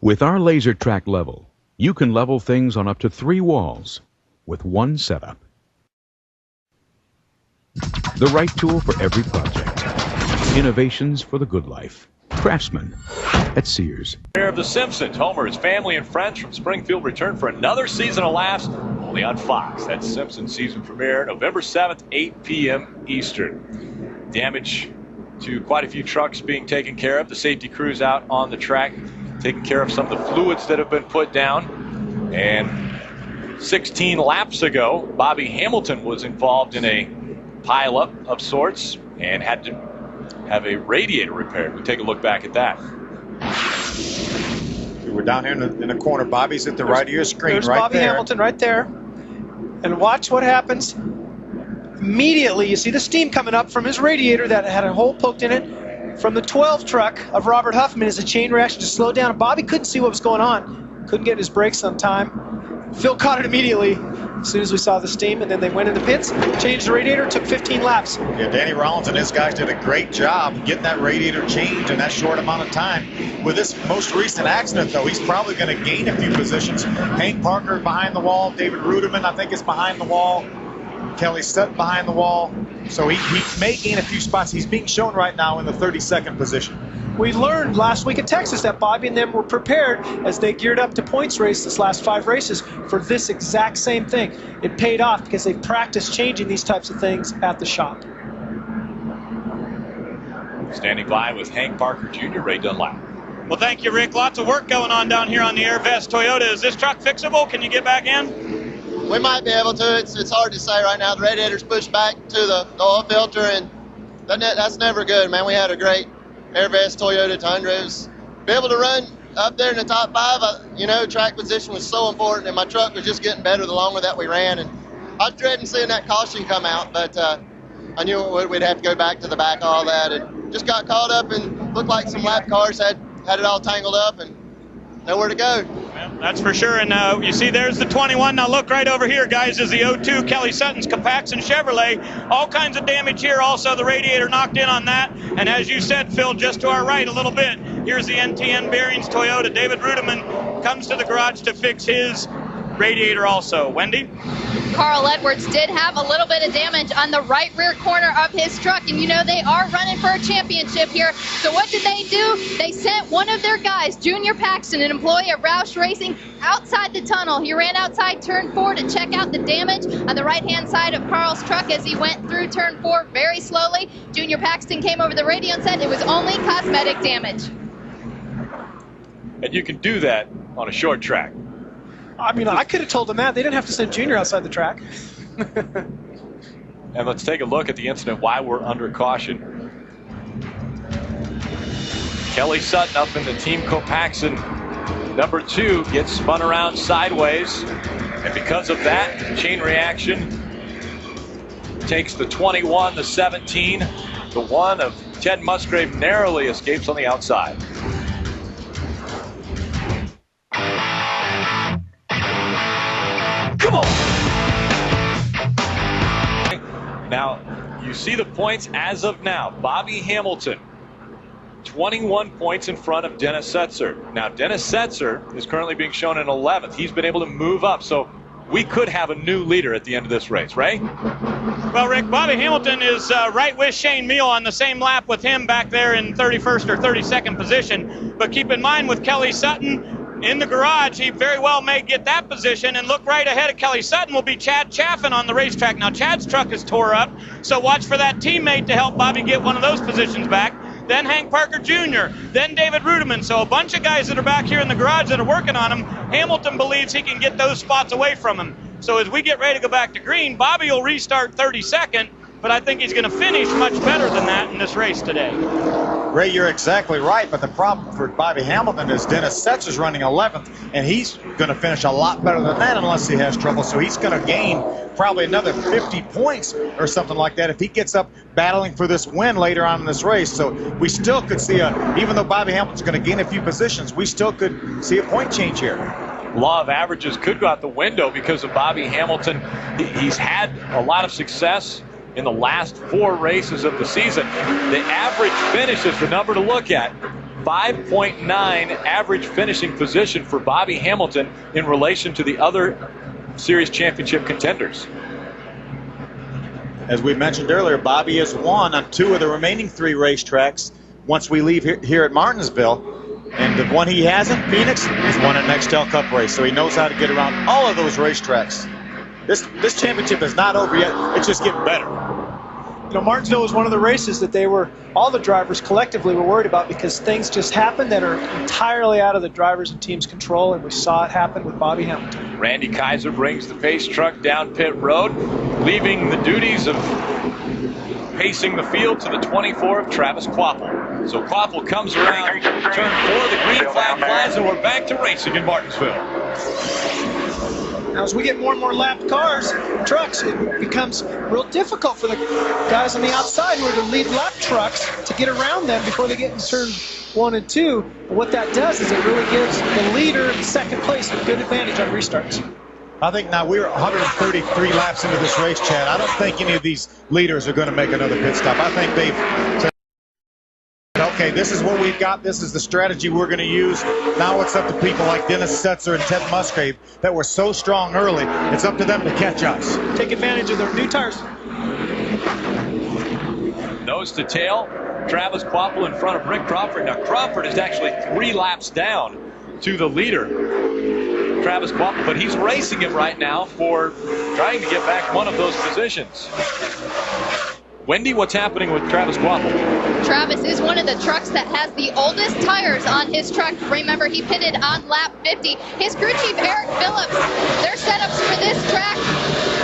With our laser track level, you can level things on up to 3 walls with one setup. The right tool for every project. Innovations for the good life. Craftsman at Sears. Pair of The Simpsons. Homer, his family, and friends from Springfield return for another season of laughs, only on Fox. That's Simpsons season premiere, November 7th, 8 p.m. Eastern. Damage to quite a few trucks being taken care of. The safety crews out on the track taking care of some of the fluids that have been put down. And 16 laps ago, Bobby Hamilton was involved in a pileup of sorts and had to have a radiator repaired. We'll take a look back at that. We're down here in the corner. Bobby's at the right of your screen, there's right Bobby there. Hamilton right there. And watch what happens Immediately, you see the steam coming up from his radiator that had a hole poked in it from the 12 truck of Robert Huffman as a chain reaction to slow down. Bobby couldn't see what was going on. Couldn't get his brakes on time. Phil caught it immediately as soon as we saw the steam, and then they went in the pits, changed the radiator, took 15 laps. Yeah, Danny Rollins and his guys did a great job getting that radiator changed in that short amount of time. With this most recent accident, though, he's probably going to gain a few positions. Hank Parker behind the wall. David Ruderman, I think, is behind the wall. Kelly Sutton behind the wall. So he may gain a few spots. He's being shown right now in the 32nd position. We learned last week at Texas that Bobby and them were prepared as they geared up to points race this last 5 races for this exact same thing. It paid off because they practiced changing these types of things at the shop. Standing by with Hank Parker Jr., Ray Dunlap. Well, thank you, Rick. Lots of work going on down here on the Airvest Toyota. Is this truck fixable? Can you get back in? We might be able to. It's hard to say right now. The radiator's pushed back to the oil filter, and that's never good, man. We had a great Airvest Toyota Tundra. Be able to run up there in the top 5, track position was so important, and my truck was just getting better the longer that we ran. And I was dreading seeing that caution come out, but I knew we'd have to go back to the back of all that, and just got caught up and looked like some lap cars had it all tangled up and nowhere to go. Well, that's for sure. And you see there's the 21. Now look right over here, guys, is the 02 Kelly Sutton's Compaxton Chevrolet. All kinds of damage here. Also the radiator knocked in on that. And as you said, Phil, just to our right a little bit, here's the NTN Bearings Toyota. David Ruderman comes to the garage to fix his radiator also. Wendy? Carl Edwards did have a little bit of damage on the right rear corner of his truck, and they are running for a championship here. So what did they do? They sent one of their guys, Junior Paxton, an employee of Roush Racing, outside the tunnel. He ran outside turn 4 to check out the damage on the right-hand side of Carl's truck as he went through turn 4 very slowly. Junior Paxton came over the radio and said it was only cosmetic damage. And you can do that on a short track. I mean, I could have told them that. They didn't have to send Junior outside the track. And let's take a look at the incident, why we're under caution. Kelly Sutton up in the Team Compaxton number 2 gets spun around sideways. And because of that, chain reaction takes the 21, the 17. The 1 of Ted Musgrave narrowly escapes on the outside. Come on! Now, you see the points as of now. Bobby Hamilton, 21 points in front of Dennis Setzer. Now, Dennis Setzer is currently being shown in 11th. He's been able to move up, so we could have a new leader at the end of this race, right? Well, Rick, Bobby Hamilton is right with Shane Meal on the same lap with him back there in 31st or 32nd position. But keep in mind, with Kelly Sutton in the garage, he very well may get that position. And look right ahead of Kelly Sutton will be Chad Chaffin on the racetrack. Now, Chad's truck is tore up, so watch for that teammate to help Bobby get one of those positions back. Then Hank Parker Jr., then David Ruderman. So a bunch of guys that are back here in the garage that are working on him. Hamilton believes he can get those spots away from him. So as we get ready to go back to green, Bobby will restart 32nd, but I think he's going to finish much better than that in this race today. Ray, you're exactly right, but the problem for Bobby Hamilton is Dennis Setzer is running 11th, and he's going to finish a lot better than that unless he has trouble. So he's going to gain probably another 50 points or something like that if he gets up battling for this win later on in this race. So we still could see even though Bobby Hamilton's going to gain a few positions, we still could see a point change here. Law of averages could go out the window because of Bobby Hamilton. He's had a lot of success in the last 4 races of the season. The average finish is the number to look at. 5.9 average finishing position for Bobby Hamilton in relation to the other series championship contenders. As we mentioned earlier, Bobby has won on 2 of the remaining 3 racetracks once we leave here at Martinsville. And the one he hasn't, Phoenix, is won an Nextel Cup race. So he knows how to get around all of those racetracks. This championship is not over yet. It's just getting better. Martinsville was one of the races that all the drivers collectively were worried about because things just happened that are entirely out of the drivers and team's control, and we saw it happen with Bobby Hamilton. Randy Kaiser brings the pace truck down pit road, leaving the duties of pacing the field to the 24 of Travis Quapple. So Quapple comes around turn 4, the green flag flies, and we're back to racing in Martinsville. Now, as we get more and more lapped cars, trucks, it becomes real difficult for the guys on the outside who are the lead lap trucks to get around them before they get in turn 1 and 2. But what that does is it really gives the leader in second place a good advantage on restarts. I think now we're 133 laps into this race, Chad. I don't think any of these leaders are going to make another pit stop. I think they've said, okay, this is what we've got. This is the strategy we're going to use. Now it's up to people like Dennis Setzer and Ted Musgrave that were so strong early. It's up to them to catch us. Take advantage of their new tires. Nose to tail, Travis Kvapil in front of Rick Crawford. Now Crawford is actually 3 laps down to the leader, Travis Kvapil, but he's racing him right now for trying to get back one of those positions. Wendy, what's happening with Travis Kvapil? Travis is one of the trucks that has the oldest tires on his truck. Remember, he pitted on lap 50. His crew chief, Eric Phillips, their setups for this track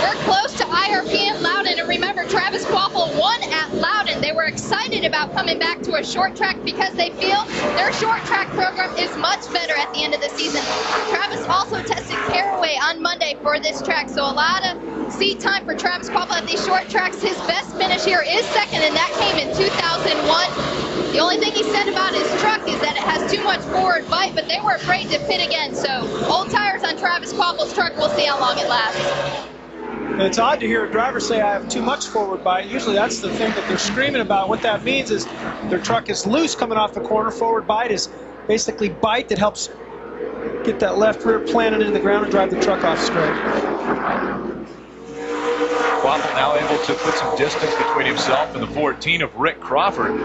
were close to IRP and Loudon. And remember, Travis Kvapil won at Loudon. They were excited about coming back to a short track because they feel their short track program is much better at the end of the season. Travis also tested Caraway on Monday for this track, so a lot of seat time for Travis Kvapil at these short tracks. His best finish here is second, and that came in 2001. The only thing he said about his truck is that it has too much forward bite, but they were afraid to pit again. So old tires on Travis Kvapil's truck. We'll see how long it lasts. It's odd to hear a driver say I have too much forward bite. Usually that's the thing that they're screaming about. What that means is their truck is loose coming off the corner. Forward bite is basically bite that helps get that left rear planted into the ground and drive the truck off straight. Kvapil now able to put some distance between himself and the 14 of Rick Crawford.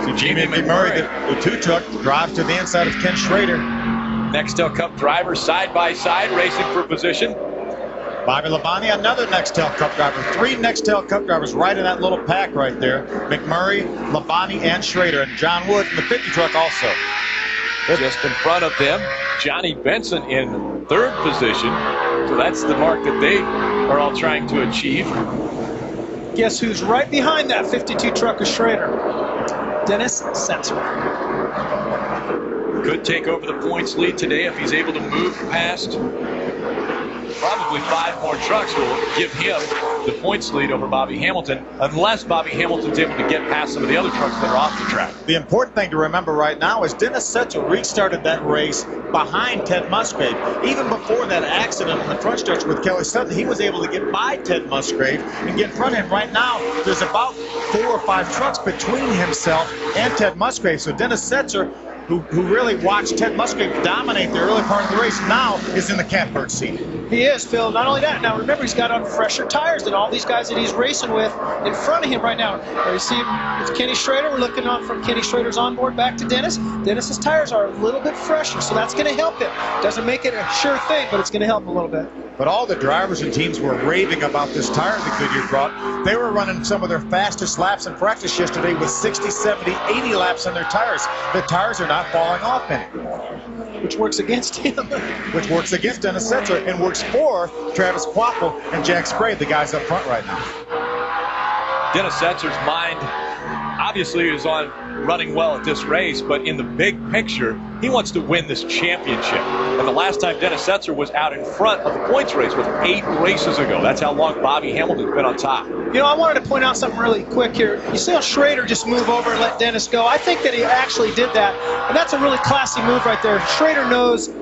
So Jamie McMurray, the 2 truck, drives to the inside of Ken Schrader. Nextel Cup drivers side by side racing for position. Bobby Labonte, another Nextel Cup driver. 3 Nextel Cup drivers right in that little pack right there. McMurray, Labonte, and Schrader. And John Wood in the 50 truck also. Just in front of them, Johnny Benson in 3rd position. So that's the mark that they are all trying to achieve. Guess who's right behind that 52 truck of Schrader? Dennis Setzer. Could take over the points lead today if he's able to move past. Probably 5 more trucks will give him the points lead over Bobby Hamilton, unless Bobby Hamilton's able to get past some of the other trucks that are off the track. The important thing to remember right now is Dennis Setzer restarted that race behind Ted Musgrave. Even before that accident on the front stretch with Kelly Sutton, he was able to get by Ted Musgrave and get in front of him. Right now, there's about 4 or 5 trucks between himself and Ted Musgrave. So Dennis Setzer, who really watched Ted Musgrave dominate the early part of the race, now is in the catbird seat. He is, Phil. Not only that, now remember, he's got on fresher tires than all these guys that he's racing with in front of him right now. You see it's Kenny Schrader. We're looking on from Kenny Schrader's onboard back to Dennis. Dennis's tires are a little bit fresher, so that's going to help him. Doesn't make it a sure thing, but it's going to help him a little bit. But all the drivers and teams were raving about this tire that Goodyear brought. They were running some of their fastest laps in practice yesterday with 60, 70, 80 laps on their tires. The tires are not falling off anymore. Which works against him. Which works against Dennis Setzer and works for Travis Kvapil and Jack Spray, the guys up front right now. Dennis Setzer's mind obviously is on running well at this race, but in the big picture, he wants to win this championship. And the last time Dennis Setzer was out in front of the points race was 8 races ago. That's how long Bobby Hamilton's been on top. You know, I wanted to point out something really quick here. You see how Schrader just move over and let Dennis go? I think that he actually did that, and that's a really classy move right there. Schrader knows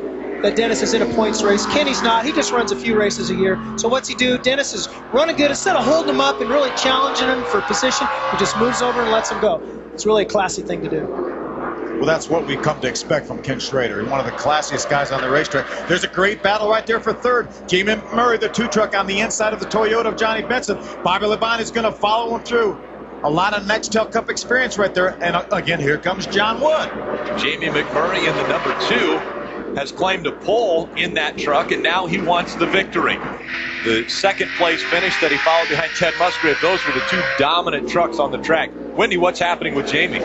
that Dennis is in a points race. Kenny's not. He just runs a few races a year. So what's he do? Dennis is running good. Instead of holding him up and really challenging him for position, he just moves over and lets him go. It's really a classy thing to do. Well, that's what we've come to expect from Ken Schrader, one of the classiest guys on the racetrack. There's a great battle right there for 3rd. Jamie Murray, the 2 truck on the inside of the Toyota of Johnny Benson. Bobby Labonte is going to follow him through. A lot of Nextel Cup experience right there. And again, here comes John Wood. Jamie McMurray in the number 2 has claimed a pole in that truck, and now he wants the victory. The 2nd place finish that he followed behind Ted Musgrave, those were the 2 dominant trucks on the track. Wendy, what's happening with Jamie?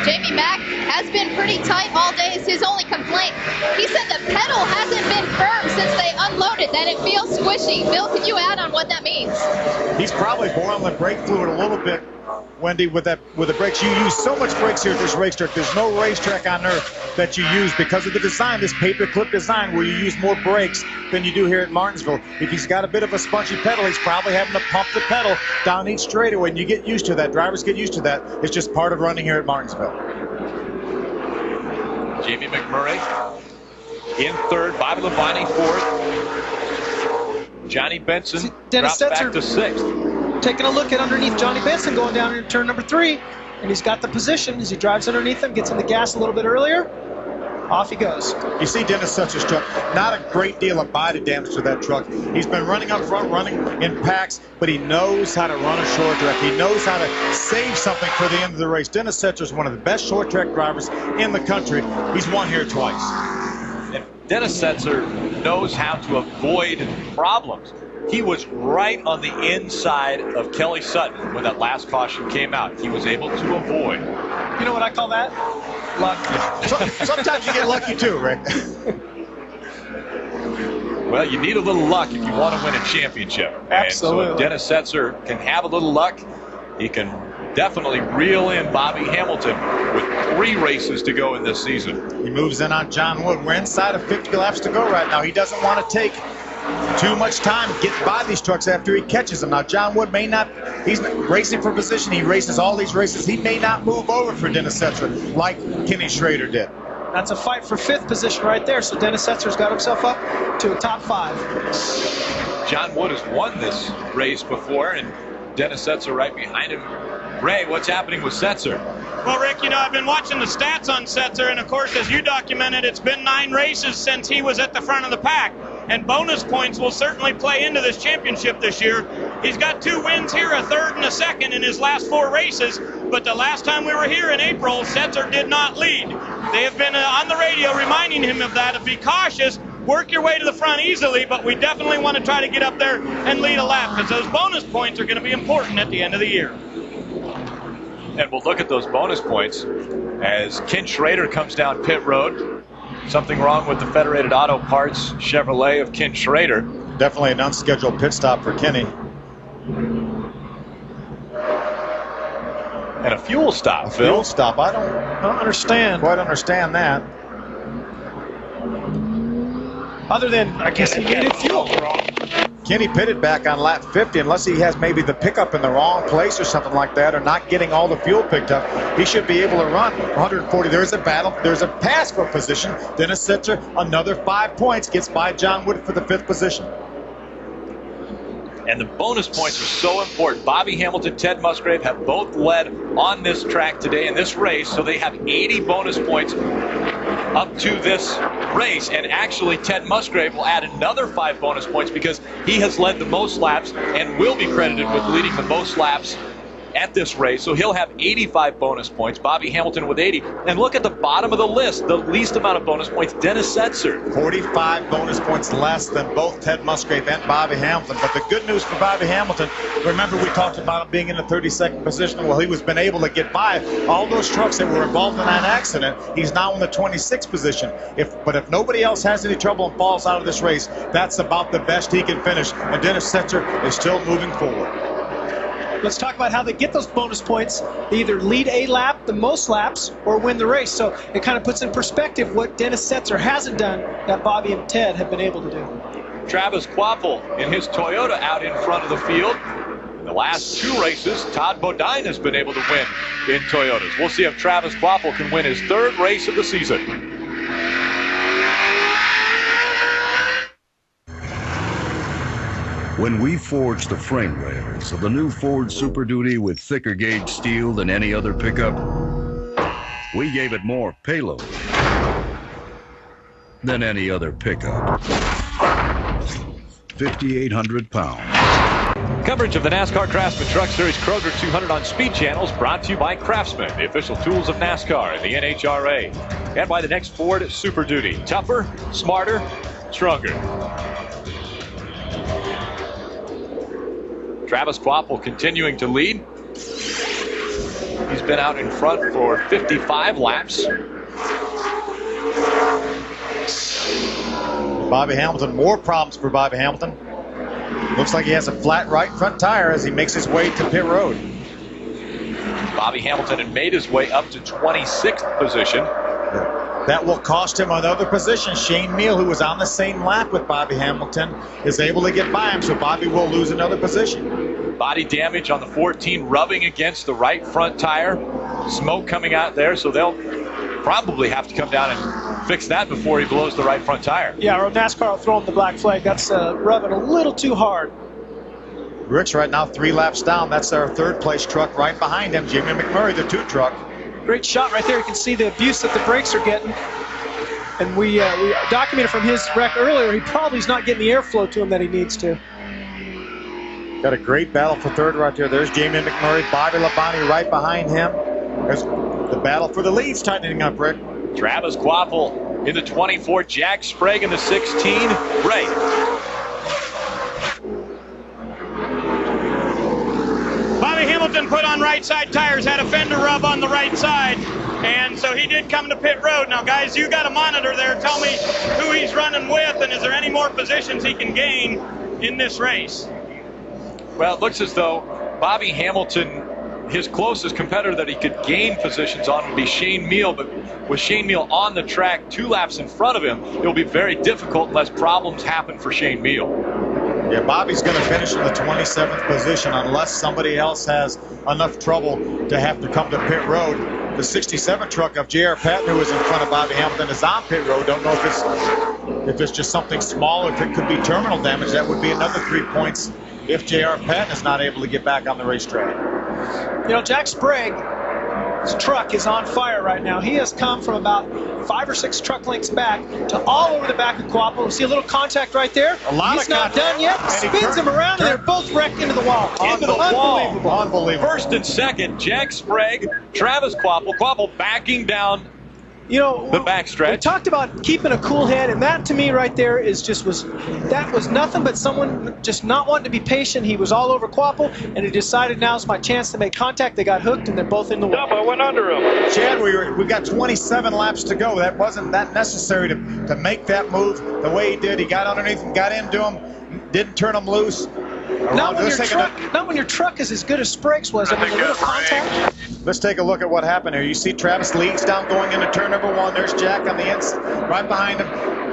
Jamie Mack has been pretty tight all day is his only complaint. He said the pedal hasn't been firm since they unloaded, that it feels squishy. Bill, can you add on what what that means. He's probably boiling the brake fluid a little bit, Wendy, with the brakes. You use so much brakes here at this racetrack. There's no racetrack on earth that you use because of the design, this paperclip design, where you use more brakes than you do here at Martinsville. If he's got a bit of a spongy pedal, he's probably having to pump the pedal down each straightaway, and you get used to that. Drivers get used to that. It's just part of running here at Martinsville. Jamie McMurray in third, Bobby Labonte fourth, Johnny Benson Dennis dropped back Setzer to sixth. taking a look at underneath Johnny Benson going down into turn number 3, and he's got the position as he drives underneath him, gets in the gas a little bit earlier. Off he goes. You see Dennis Setzer's truck, not a great deal of body damage to that truck. He's been running up front, running in packs, but he knows how to run a short track. He knows how to save something for the end of the race. Dennis Setzer's one of the best short track drivers in the country. He's won here twice. And Dennis Setzer knows how to avoid problems. He was right on the inside of Kelly Sutton when that last caution came out. He was able to avoid. You know what I call that? Luck. Sometimes you get lucky too, Rick. Well, you need a little luck if you want to win a championship. Absolutely. And so if Dennis Setzer can have a little luck, he can definitely reel in Bobby Hamilton with 3 races to go in this season. He moves in on John Wood. We're inside of 50 laps to go right now. He doesn't want to take too much time getting by these trucks after he catches them. Now, John Wood may not, he's racing for position. He races all these races. He may not move over for Dennis Setzer like Kenny Schrader did. That's a fight for 5th position right there, so Dennis Setzer's got himself up to a top 5. John Wood has won this race before, and Dennis Setzer right behind him. Ray, what's happening with Setzer? Well, Rick, you know, I've been watching the stats on Setzer, and of course, as you documented, it's been 9 races since he was at the front of the pack. And bonus points will certainly play into this championship this year. He's got 2 wins here, a 3rd and a 2nd in his last 4 races. But the last time we were here in April, Setzer did not lead. They have been on the radio reminding him of that, to be cautious, work your way to the front easily, but we definitely want to try to get up there and lead a lap, because those bonus points are going to be important at the end of the year. And we'll look at those bonus points as Ken Schrader comes down pit road. Something wrong with the Federated Auto Parts Chevrolet of Ken Schrader. Definitely an unscheduled pit stop for Kenny. And a fuel stop, Phil. Fuel stop. I don't understand. Quite understand that. Other than, I guess he needed fuel. Kenny pitted back on lap 50, unless he has maybe the pickup in the wrong place or something like that, or not getting all the fuel picked up. He should be able to run 140. There's a battle. There's a pass for position. Dennis Setzer, another 5 points, gets by John Wood for the 5th position. And the bonus points are so important. Bobby Hamilton, Ted Musgrave have both led on this track today in this race, so they have 80 bonus points up to this race. And actually, Ted Musgrave will add another 5 bonus points because he has led the most laps and will be credited with leading the most laps at this race. So he'll have 85 bonus points. Bobby Hamilton with 80. And look at the bottom of the list. The least amount of bonus points, Dennis Setzer. 45 bonus points less than both Ted Musgrave and Bobby Hamilton. But the good news for Bobby Hamilton, remember we talked about him being in the 32nd position. Well, he was been able to get by all those trucks that were involved in that accident. He's now in the 26th position. But if nobody else has any trouble and falls out of this race, that's about the best he can finish. And Dennis Setzer is still moving forward. Let's talk about how they get those bonus points. They either lead a lap, the most laps, or win the race. So it kind of puts in perspective what Dennis Setzer hasn't done that Bobby and Ted have been able to do. Travis Quappel in his Toyota out in front of the field. In the last 2 races, Todd Bodine has been able to win in Toyotas. We'll see if Travis Quappel can win his 3rd race of the season. When we forged the frame rails of the new Ford Super Duty with thicker gauge steel than any other pickup, we gave it more payload than any other pickup. 5,800 pounds. Coverage of the NASCAR Craftsman Truck Series Kroger 200 on Speed Channels brought to you by Craftsman, the official tools of NASCAR and the NHRA. And by the next Ford Super Duty. Tougher, smarter, stronger. Travis Quappel continuing to lead. He's been out in front for 55 laps. Bobby Hamilton, more problems for Bobby Hamilton. Looks like he has a flat right front tire as he makes his way to pit road. Bobby Hamilton had made his way up to 26th position. That will cost him another position. Shane Meal, who was on the same lap with Bobby Hamilton, is able to get by him, so Bobby will lose another position. Body damage on the 14, rubbing against the right front tire. Smoke coming out there, so they'll probably have to come down and fix that before he blows the right front tire. Yeah, or NASCAR will throw him the black flag. That's rubbing a little too hard. Rick's right now 3 laps down. That's our third place truck right behind him. Jimmy McMurray, the 2 truck. Great shot right there. You can see the abuse that the brakes are getting. And we documented from his wreck earlier, he probably is not getting the airflow to him that he needs to. Got a great battle for third right there. There's Jamie McMurray, Bobby Labonte right behind him. There's the battle for the leads tightening up, Rick. Travis Quaffle in the 24, Jack Sprague in the 16, Ray. Bobby Hamilton put on right side tires, had a fender rub on the right side, and so he did come to pit road. Now, guys, you got a monitor there. Tell me who he's running with, and is there any more positions he can gain in this race? Well, it looks as though Bobby Hamilton, his closest competitor that he could gain positions on would be Shane Meal, but with Shane Meal on the track 2 laps in front of him, it will be very difficult unless problems happen for Shane Meal. Yeah, Bobby's going to finish in the 27th position unless somebody else has enough trouble to have to come to pit road. The 67 truck of J.R. Patton, who is in front of Bobby Hamilton, is on pit road. Don't know if it's just something small, if it could be terminal damage. That would be another 3 points if J.R. Patton is not able to get back on the racetrack. You know, Jack Sprague's truck is on fire right now. He has come from about 5 or 6 truck lengths back to all over the back of Quapo. See a little contact right there? A lot He's of not contact. done yet. Spins him around, and they're both wrecked into the wall. Into the wall. Unbelievable. First and second, Jack Sprague, Travis Quaffle. Quaffle backing down the backstretch. We talked about keeping a cool head, and that to me right there that was nothing but someone just not wanting to be patient. He was all over Quapo, and he decided now's my chance to make contact. They got hooked, and they're both in the wall. I went under him. Chad, we got 27 laps to go. That wasn't that necessary to make that move the way he did. He got underneath him, got into him, didn't turn him loose. Not when your truck is as good as Sprague's was. I mean, a little contact. Let's take a look at what happened here. You see Travis leads down going into turn number 1. There's Jack on the inside, right behind him.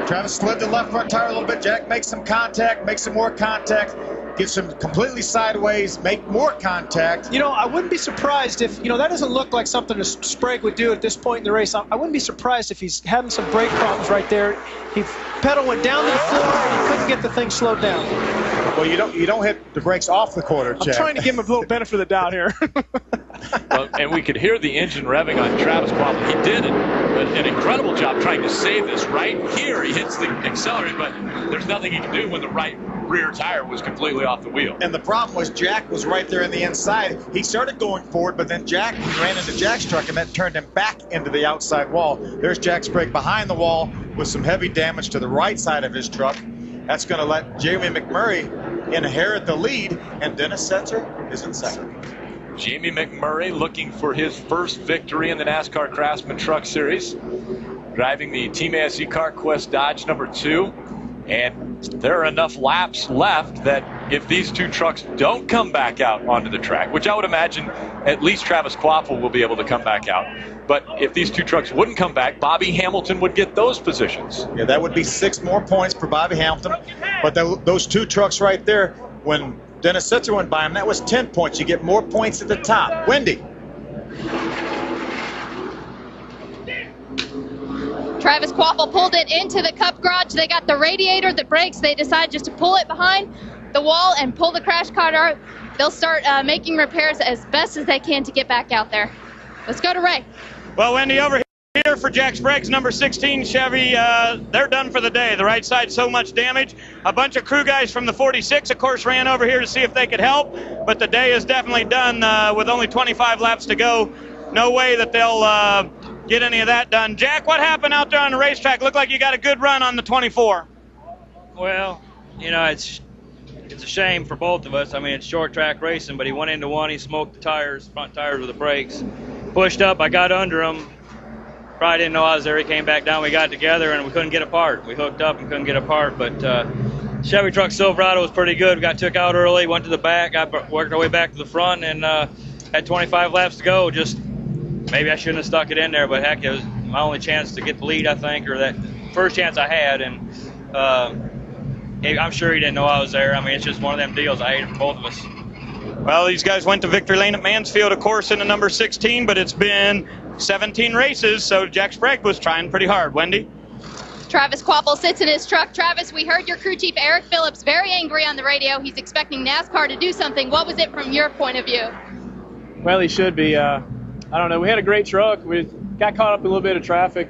Travis slid the left front tire a little bit. Jack makes some contact, makes some more contact, gets him completely sideways, make more contact. You know, I wouldn't be surprised if, that doesn't look like something a Sprague would do at this point in the race. I wouldn't be surprised if he's having some brake problems right there. His pedal went down to the floor and he couldn't get the thing slowed down. Well, you don't hit the brakes off the quarter, Jack. I'm trying to give him a little benefit of the doubt here. And we could hear the engine revving on Travis Quaffle. He did an incredible job trying to save this right here. He hits the accelerator, but there's nothing he can do when the right rear tire was completely off the wheel. And the problem was Jack was right there in the inside. He started going forward, but then he ran into Jack's truck, and that turned him back into the outside wall. There's Jack Sprague behind the wall with some heavy damage to the right side of his truck. That's going to let Jamie McMurray inherit the lead, and Dennis Setzer is in second. Jamie McMurray looking for his first victory in the NASCAR Craftsman Truck Series, driving the Team ASE CarQuest Dodge number 2. And there are enough laps left that if these 2 trucks don't come back out onto the track, which I would imagine at least Travis Quaffle will be able to come back out. But if these 2 trucks wouldn't come back, Bobby Hamilton would get those positions. Yeah, that would be 6 more points for Bobby Hamilton. But those 2 trucks right there, when Dennis Setzer went by him, that was 10 points. You get more points at the top. Wendy. Travis Quaffle pulled it into the Cup garage. They got the radiator, the brakes. They decided just to pull it behind the wall and pull the crash car out. They'll start making repairs as best as they can to get back out there. Let's go to Ray. Well, Wendy, over here for Jack Sprague's number 16 Chevy, they're done for the day. The right side, so much damage. A bunch of crew guys from the 46, of course, ran over here to see if they could help, but the day is definitely done with only 25 laps to go. No way that they'll get any of that done. Jack, what happened out there on the racetrack? Looked like you got a good run on the 24. Well, it's a shame for both of us. I mean, it's short track racing, but he went into one. He smoked the front tires with the brakes. Pushed up. I got under him. Probably didn't know I was there. He came back down. We got together, and we couldn't get apart. We hooked up and couldn't get apart. But Chevy truck Silverado was pretty good. We got took out early, went to the back, worked our way back to the front, and had 25 laps to go. Just maybe I shouldn't have stuck it in there, but heck, it was my only chance to get the lead, I think, or that first chance I had. And I'm sure he didn't know I was there. I mean, it's just one of them deals. I hate it for both of us. Well, these guys went to victory lane at Mansfield, of course, in the number 16, but it's been 17 races, so Jack Sprague was trying pretty hard. Wendy? Travis Quapple sits in his truck. Travis, we heard your crew chief, Eric Phillips, very angry on the radio. He's expecting NASCAR to do something. What was it from your point of view? Well, he should be. I don't know. We had a great truck. We got caught up in a little bit of traffic.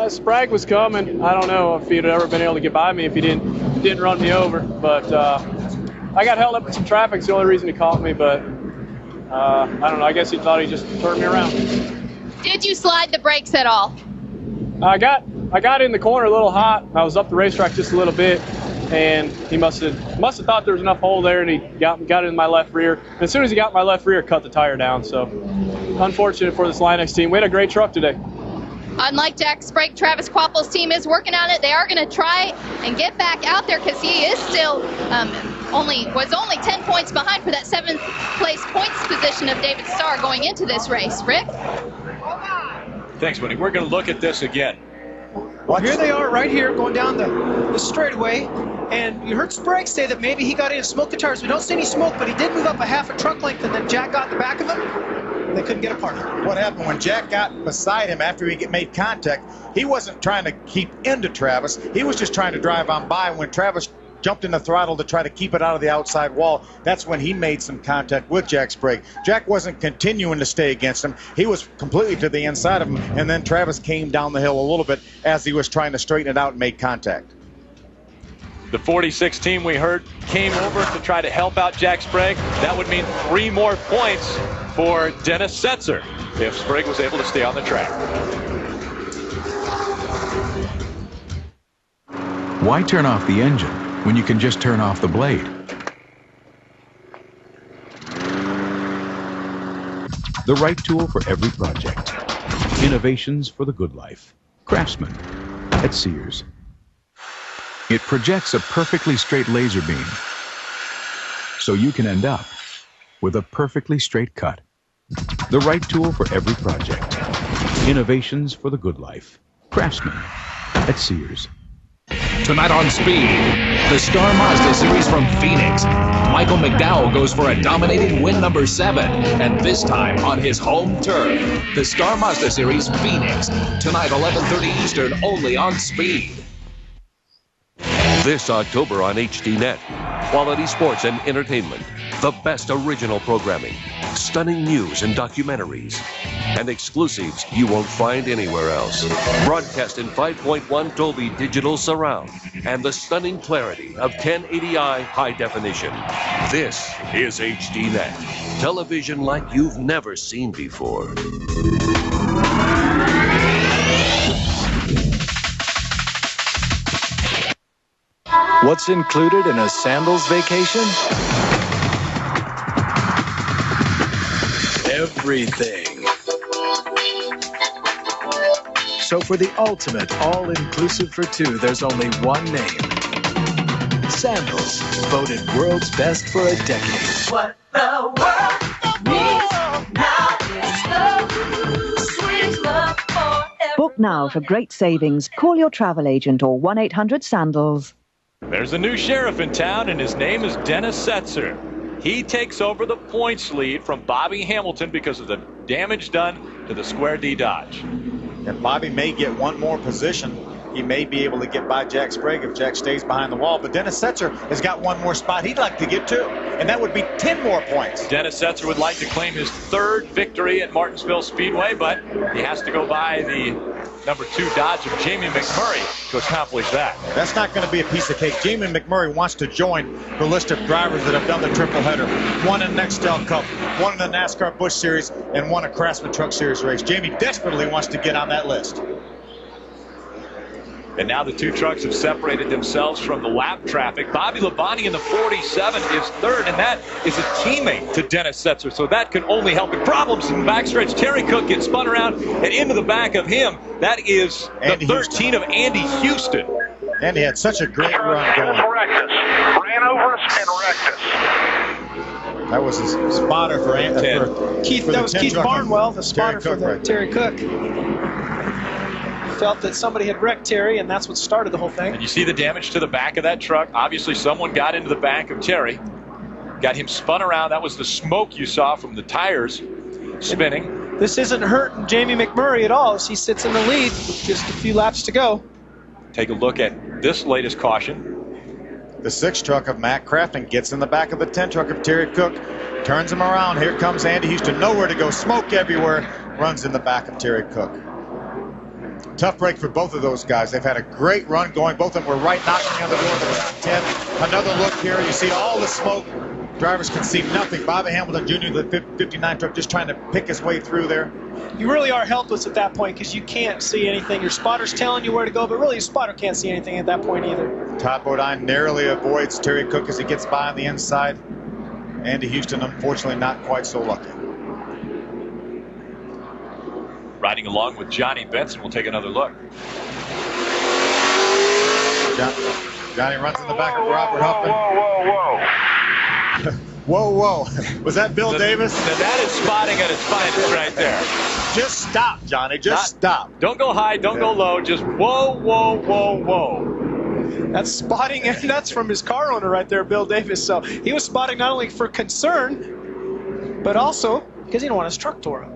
Sprague was coming. I don't know if he'd ever been able to get by me if he didn't run me over. But I got held up in some traffic. It's the only reason he caught me. But I don't know. I guess he thought he'd just turn me around. Did you slide the brakes at all? I got in the corner a little hot. I was up the racetrack just a little bit, and he must have thought there was enough hole there, and he got in my left rear. And as soon as he got in my left rear, cut the tire down. So unfortunate for this Line X team. We had a great truck today. Unlike Jack Sprague, Travis Quapple's team is working on it. They are going to try and get back out there because he is still was only 10 points behind for that 7th place points position of David Starr going into this race. Rick? Thanks, Wendy. We're going to look at this again. Well, here they are right here going down the straightaway. And you heard Sprague say that maybe he got in and smoked the tires. We don't see any smoke, but he did move up a half a truck length, and then Jack got in the back of him. They couldn't get apart. What happened when Jack got beside him after he made contact, he wasn't trying to keep into Travis. He was just trying to drive on by. When Travis jumped in the throttle to try to keep it out of the outside wall, that's when he made some contact with Jack Sprague. Jack wasn't continuing to stay against him. He was completely to the inside of him, and then Travis came down the hill a little bit as he was trying to straighten it out and make contact. The 46 team we heard came over to try to help out Jack Sprague. That would mean 3 more points for Dennis Setzer if Sprague was able to stay on the track. Why turn off the engine when you can just turn off the blade? The right tool for every project. Innovations for the good life. Craftsman at Sears. It projects a perfectly straight laser beam, so you can end up with a perfectly straight cut. The right tool for every project. Innovations for the good life. Craftsman at Sears. Tonight on Speed, the Star Mazda Series from Phoenix. Michael McDowell goes for a dominating win number 7, and this time on his home turf. The Star Mazda Series Phoenix. Tonight, 11:30 Eastern, only on Speed. This October on HDNet, quality sports and entertainment, the best original programming, stunning news and documentaries, and exclusives you won't find anywhere else. Broadcast in 5.1 Dolby Digital Surround and the stunning clarity of 1080i high definition. This is HDNet, television like you've never seen before. What's included in a sandals vacation? Everything. So for the ultimate all-inclusive for 2, there's only one name. Sandals, voted world's best for a decade. What the world needs now is love. Sweet love for everyone. Book now for great savings. Call your travel agent or 1-800-SANDALS. There's a new sheriff in town, and his name is Dennis Setzer. He takes over the points lead from Bobby Hamilton because of the damage done to the Square D Dodge. And Bobby may get one more position. He may be able to get by Jack Sprague if Jack stays behind the wall. But Dennis Setzer has got one more spot he'd like to get to, and that would be 10 more points. Dennis Setzer would like to claim his 3rd victory at Martinsville Speedway, but he has to go by the number 2 Dodge of Jamie McMurray to accomplish that. That's not going to be a piece of cake. Jamie McMurray wants to join the list of drivers that have done the triple header. One in Nextel Cup, one in the NASCAR Busch Series, and one a Craftsman Truck Series race. Jamie desperately wants to get on that list. And now the 2 trucks have separated themselves from the lap traffic. Bobby Labonte in the 47 is 3rd, and that is a teammate to Dennis Setzer, so that can only help him. Problems in the backstretch. Terry Cook gets spun around and into the back of him. That is the 13 of Andy Houston. And he had such a great run going. Ran over us and wrecked us. That was his spotter for Keith. For that was Keith Barnwell, the spotter for right Terry Cook. Felt that somebody had wrecked Terry, and that's what started the whole thing. And you see the damage to the back of that truck. Obviously, someone got into the back of Terry, got him spun around. That was the smoke you saw from the tires spinning. This isn't hurting Jamie McMurray at all as he sits in the lead with just a few laps to go. Take a look at this latest caution. The 6 truck of Matt Crafton gets in the back of the 10 truck of Terry Cook, turns him around. Here comes Andy Houston, nowhere to go, smoke everywhere, runs in the back of Terry Cook. Tough break for both of those guys. They've had a great run going. Both of them were right knocking on the door of the top 10. Another look here, you see all the smoke. Drivers can see nothing. Bobby Hamilton Jr., the 59 truck, just trying to pick his way through there. You really are helpless at that point because you can't see anything. Your spotter's telling you where to go, but really your spotter can't see anything at that point either. Todd Bodine narrowly avoids Terry Cook as he gets by on the inside. Andy Houston, unfortunately, not quite so lucky. Riding along with Johnny Benson. We'll take another look. Johnny runs in the back of Robert Huffman. Whoa, whoa. Was that Bill Davis? That is spotting at its finest right there. Just stop, Johnny. Stop. Don't go high, don't go low. Just whoa, whoa, whoa, whoa. That's spotting, and that's from his car owner right there, Bill Davis. So he was spotting not only for concern, but also because he didn't want his truck tore up.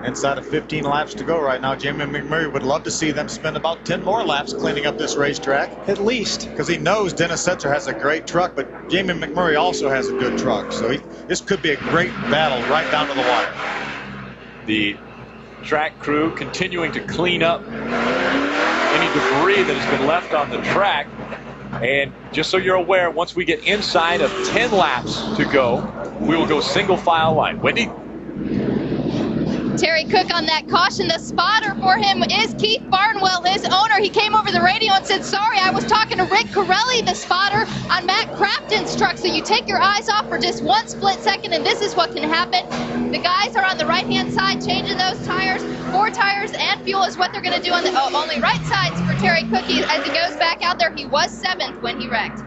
Inside of 15 laps to go right now. Jamie McMurray would love to see them spend about 10 more laps cleaning up this racetrack. At least. Because he knows Dennis Setzer has a great truck, but Jamie McMurray also has a good truck. So this could be a great battle right down to the wire. The track crew continuing to clean up any debris that has been left on the track. And just so you're aware, once we get inside of 10 laps to go, we will go single file line. Wendy? Terry Cook on that caution. The spotter for him is Keith Barnwell, his owner. He came over the radio and said, sorry, I was talking to Rick Corelli, the spotter, on Matt Crafton's truck. So you take your eyes off for just one split second, and this is what can happen. The guys are on the right-hand side changing those tires. 4 tires and fuel is what they're going to do on the only right sides for Terry Cook. As he goes back out there, he was 7th when he wrecked.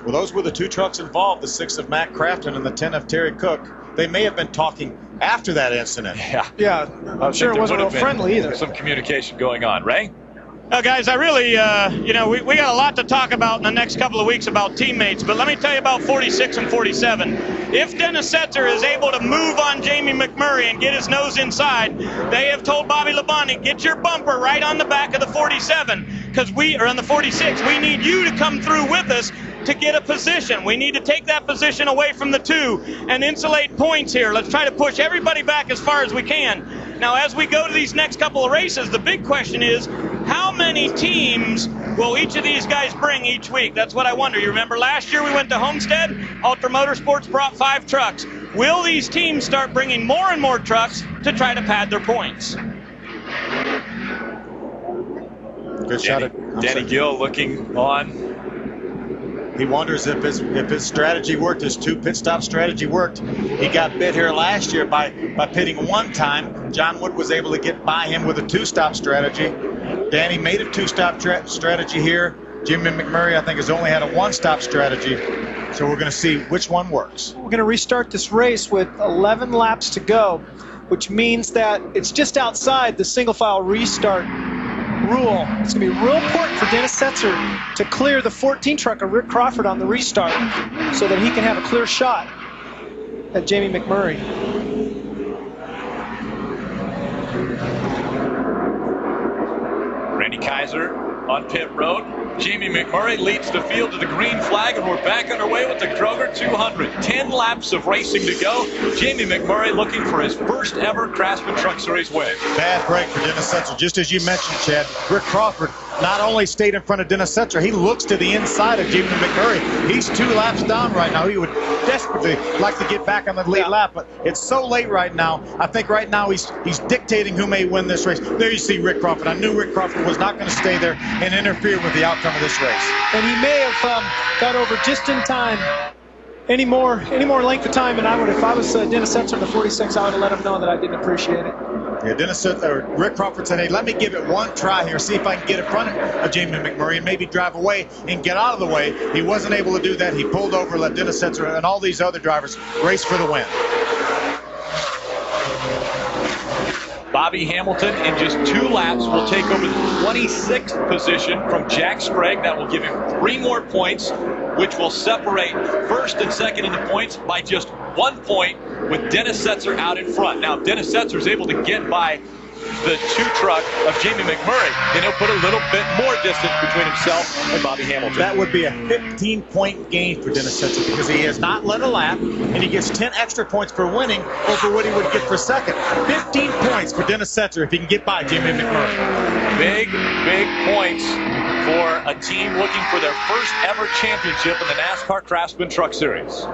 Well, those were the 2 trucks involved, the 6 of Matt Crafton and the 10 of Terry Cook. They may have been talking after that incident. Yeah, I'm sure it wasn't real friendly either. Some communication going on. Ray? Guys, I really, we got a lot to talk about in the next couple of weeks about teammates, but let me tell you about 46 and 47. If Dennis Setzer is able to move on Jamie McMurray and get his nose inside, they have told Bobby Labonte, get your bumper right on the back of the 47, because we are on the 46. We need you to come through with us to get a position. We need to take that position away from the 2 and insulate points here. Let's try to push everybody back as far as we can. Now, as we go to these next couple of races, the big question is, how many teams will each of these guys bring each week? That's what I wonder. You remember last year we went to Homestead, Ultra Motorsports brought 5 trucks. Will these teams start bringing more and more trucks to try to pad their points? Good shot at Danny Gill looking on. He wonders if his strategy worked, his 2 pit stop strategy worked. He got bit here last year by pitting 1 time. John Wood was able to get by him with a 2-stop strategy. Danny made a 2-stop strategy here. Jimmy McMurray, I think, has only had a 1-stop strategy. So we're going to see which one works. We're going to restart this race with 11 laps to go, which means that it's just outside the single file restart rule. It's going to be real important for Dennis Setzer to clear the 14 truck of Rick Crawford on the restart so that he can have a clear shot at Jamie McMurray. Randy Kaiser on pit road. Jamie McMurray leads the field to the green flag, and we're back underway with the Kroger 200. 10 laps of racing to go. Jamie McMurray looking for his first ever Craftsman Truck Series win. Bad break for Dennis Setzer. Just as you mentioned, Chad, Rick Crawford not only stayed in front of Dennis Setzer, he looks to the inside of Jamie McMurray. He's 2 laps down right now. He would desperately like to get back on the lead lap, but it's so late right now. I think right now he's dictating who may win this race. There you see Rick Crawford. I knew Rick Crawford was not going to stay there and interfere with the outcome of this race. And he may have got over just in time. Any more length of time, and I would, if I was Dennis Setzer in the 46, I would have let him know that I didn't appreciate it. Rick Crawford said, hey, let me give it one try here, see if I can get in front of Jamie McMurray and maybe drive away and get out of the way. He wasn't able to do that. He pulled over, let Dennis Setzer and all these other drivers race for the win. Bobby Hamilton in just 2 laps will take over the 26th position from Jack Sprague. That will give him 3 more points, which will separate first and second in the points by just 1 point, with Dennis Setzer out in front. Now, if Dennis Setzer is able to get by the 2 truck of Jamie McMurray, then he'll put a little bit more distance between himself and Bobby Hamilton. That would be a 15-point gain for Dennis Setzer because he has not led a lap, and he gets 10 extra points for winning over what he would get for second. 15 points for Dennis Setzer if he can get by Jamie McMurray. Big points for a team looking for their first ever championship in the NASCAR Craftsman Truck Series.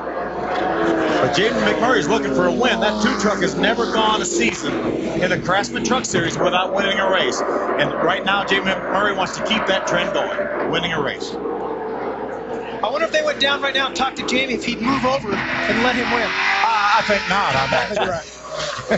But Jamie McMurray is looking for a win. That 2 truck has never gone a season in the Craftsman Truck Series without winning a race. And right now, Jamie McMurray wants to keep that trend going, winning a race. I wonder if they went down right now and talked to Jamie if he'd move over and let him win. I think not on that. Right.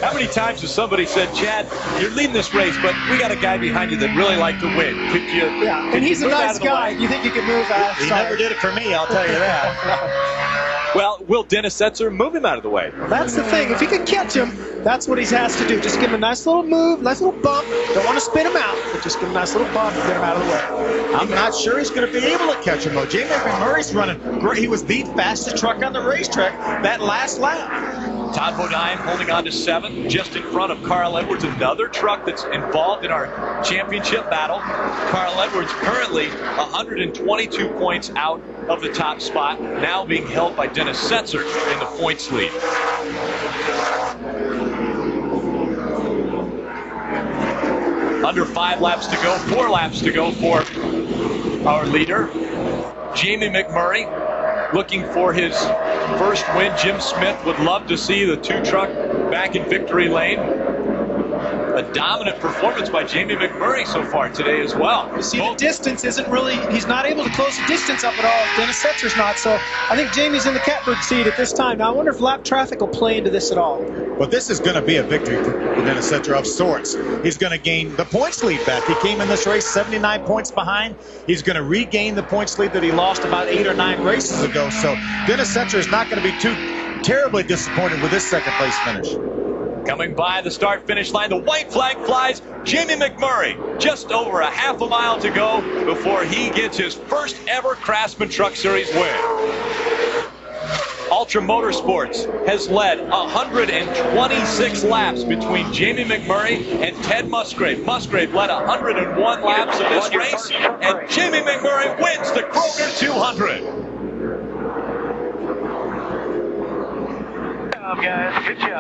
How many times has somebody said, Chad, you're leading this race, but we got a guy behind you that really like to win. Could you? Yeah, and he's a nice guy. Do you think you can move out? He never did it for me, I'll tell you that. Well, will Dennis Setzer move him out of the way? That's the thing. If he can catch him, that's what he has to do. Just give him a nice little move, nice little bump. Don't want to spin him out, but just give him a nice little bump and get him out of the way. I'm not sure he's going to be able to catch him, though. Jamie McMurray's running great. He was the fastest truck on the racetrack that last lap. Todd Bodine holding on to 7th, just in front of Carl Edwards, another truck that's involved in our championship battle. Carl Edwards currently 122 points out of the top spot, now being held by Dennis Setzer in the points lead. Under 5 laps to go, 4 laps to go for our leader, Jamie McMurray, looking for his first win. Jim Smith would love to see the 2 truck back in victory lane. A dominant performance by Jamie McMurray so far today as well. You see, the distance isn't really, he's not able to close the distance up at all. Dennis Setzer's not, so I think Jamie's in the catbird seat at this time. Now, I wonder if lap traffic will play into this at all. Well, this is going to be a victory for Dennis Setzer of sorts. He's going to gain the points lead back. He came in this race 79 points behind. He's going to regain the points lead that he lost about 8 or 9 races ago. So Dennis Setzer is not going to be too terribly disappointed with this second place finish. Coming by the start-finish line, the white flag flies. Jamie McMurray, just over a half a mile to go before he gets his first ever Craftsman Truck Series win. Ultra Motorsports has led 126 laps between Jamie McMurray and Ted Musgrave. Musgrave led 101 laps of this race, and Jamie McMurray wins the Kroger 200. Guys,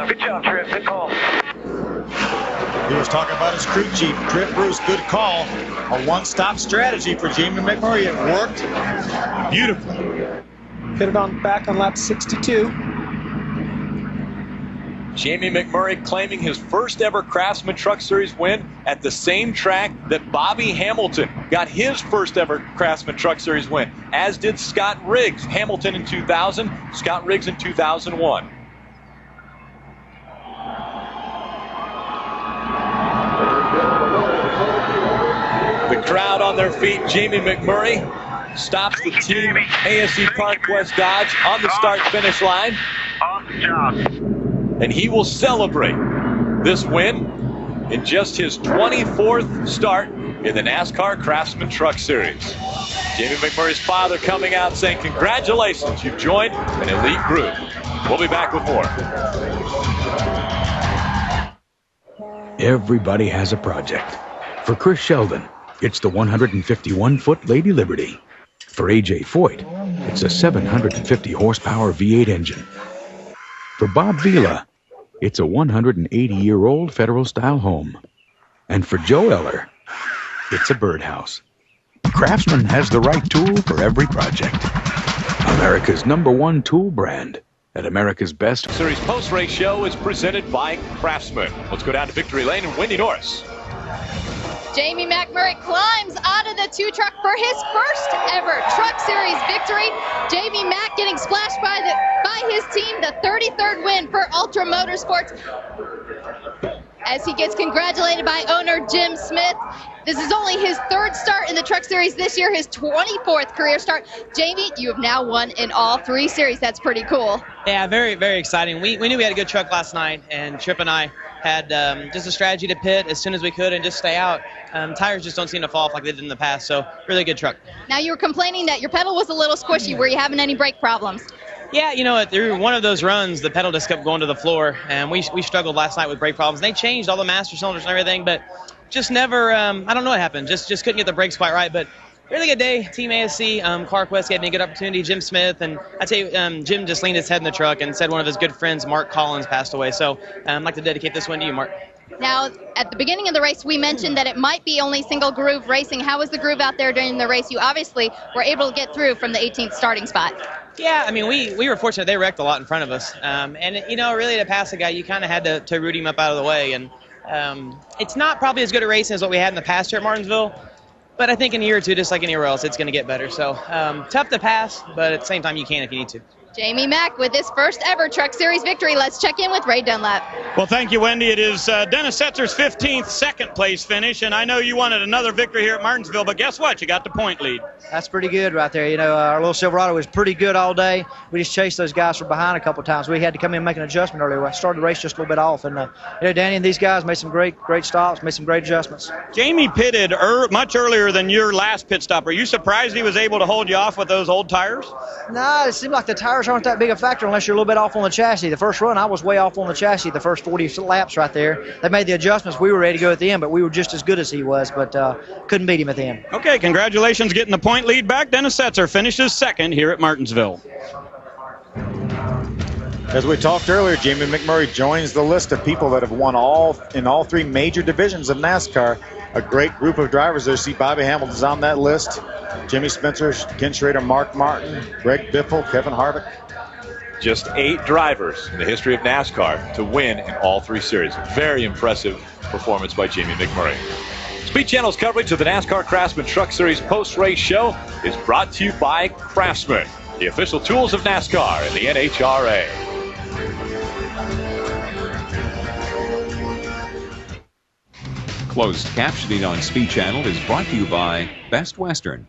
good job, Trip. Good call. He was talking about his crew chief, Trip Bruce. Good call. A one-stop strategy for Jamie McMurray. It worked beautifully. Hit it on back on lap 62. Jamie McMurray claiming his first ever Craftsman Truck Series win at the same track that Bobby Hamilton got his first ever Craftsman Truck Series win, as did Scott Riggs. Hamilton in 2000, Scott Riggs in 2001. The crowd on their feet. Jamie McMurray stops the team ASC CarQuest Dodge on the start-finish line. Awesome job. And he will celebrate this win in just his 24th start in the NASCAR Craftsman Truck Series. Jamie McMurray's father coming out saying, congratulations, you've joined an elite group. We'll be back with more. Everybody has a project. For Chris Sheldon, it's the 151-foot Lady Liberty. For A.J. Foyt, it's a 750-horsepower V8 engine. For Bob Vila, it's a 180-year-old Federal-style home. And for Joe Eller, it's a birdhouse. Craftsman has the right tool for every project. America's #1 tool brand at America's Best. Series post-race show is presented by Craftsman. Let's go down to victory lane and Wendy Norris. Jamie McMurray climbs out of the 2 truck for his first ever Truck Series victory. Jamie Mack getting splashed by his team, the 33rd win for Ultra Motorsports. as he gets congratulated by owner Jim Smith. This is only his 3rd start in the Truck Series this year, his 24th career start. Jamie, you have now won in all 3 series. That's pretty cool. Yeah, very, very exciting. We knew we had a good truck last night, and Tripp and I had just a strategy to pit as soon as we could and just stay out. Tires just don't seem to fall off like they did in the past, so really good truck. Now, you were complaining that your pedal was a little squishy. Were you having any brake problems? Yeah, you know, through one of those runs, the pedal just kept going to the floor, and we struggled last night with brake problems. They changed all the master cylinders and everything, but just never, I don't know what happened. Just couldn't get the brakes quite right, but really good day. Team ASC, CarQuest gave me a good opportunity. Jim Smith, and I tell you, Jim just leaned his head in the truck and said one of his good friends, Mark Collins, passed away. So I'd like to dedicate this one to you, Mark. Now, at the beginning of the race, we mentioned that it might be only single groove racing. How was the groove out there during the race? You obviously were able to get through from the 18th starting spot. Yeah, I mean, we were fortunate. They wrecked a lot in front of us. And, you know, really to pass a guy, you kind of had to root him up out of the way. And it's not probably as good a racing as what we had in the past here at Martinsville. But I think in a year or two, just like anywhere else, it's going to get better. So tough to pass, but at the same time, you can if you need to. Jamie Mack with his first ever Truck Series victory. Let's check in with Ray Dunlap. Well, thank you, Wendy. It is Dennis Setzer's 15th second place finish, and I know you wanted another victory here at Martinsville, but guess what? You got the point lead. That's pretty good right there. You know, our little Silverado was pretty good all day. We just chased those guys from behind a couple times. We had to come in and make an adjustment earlier. I started the race just a little bit off, and you know, Danny and these guys made some great stops, made some great adjustments. Jamie pitted much earlier than your last pit stop. Are you surprised he was able to hold you off with those old tires? No, it seemed like the tires aren't that big a factor unless you're a little bit off on the chassis. The first run, I was way off on the chassis the first 40 laps right there. They made the adjustments. We were ready to go at the end, but we were just as good as he was, but couldn't beat him at the end. Okay, congratulations getting the point lead back. Dennis Setzer finishes second here at Martinsville. As we talked earlier, Jamie McMurray joins the list of people that have won in all 3 major divisions of NASCAR. A great group of drivers there. See, Bobby Hamilton's on that list. Jimmy Spencer, Ken Schrader, Mark Martin, Greg Biffle, Kevin Harvick. Just 8 drivers in the history of NASCAR to win in all 3 series. Very impressive performance by Jamie McMurray. Speed Channel's coverage of the NASCAR Craftsman Truck Series post-race show is brought to you by Craftsman, the official tools of NASCAR and the NHRA. Closed captioning on Speed Channel is brought to you by Best Western.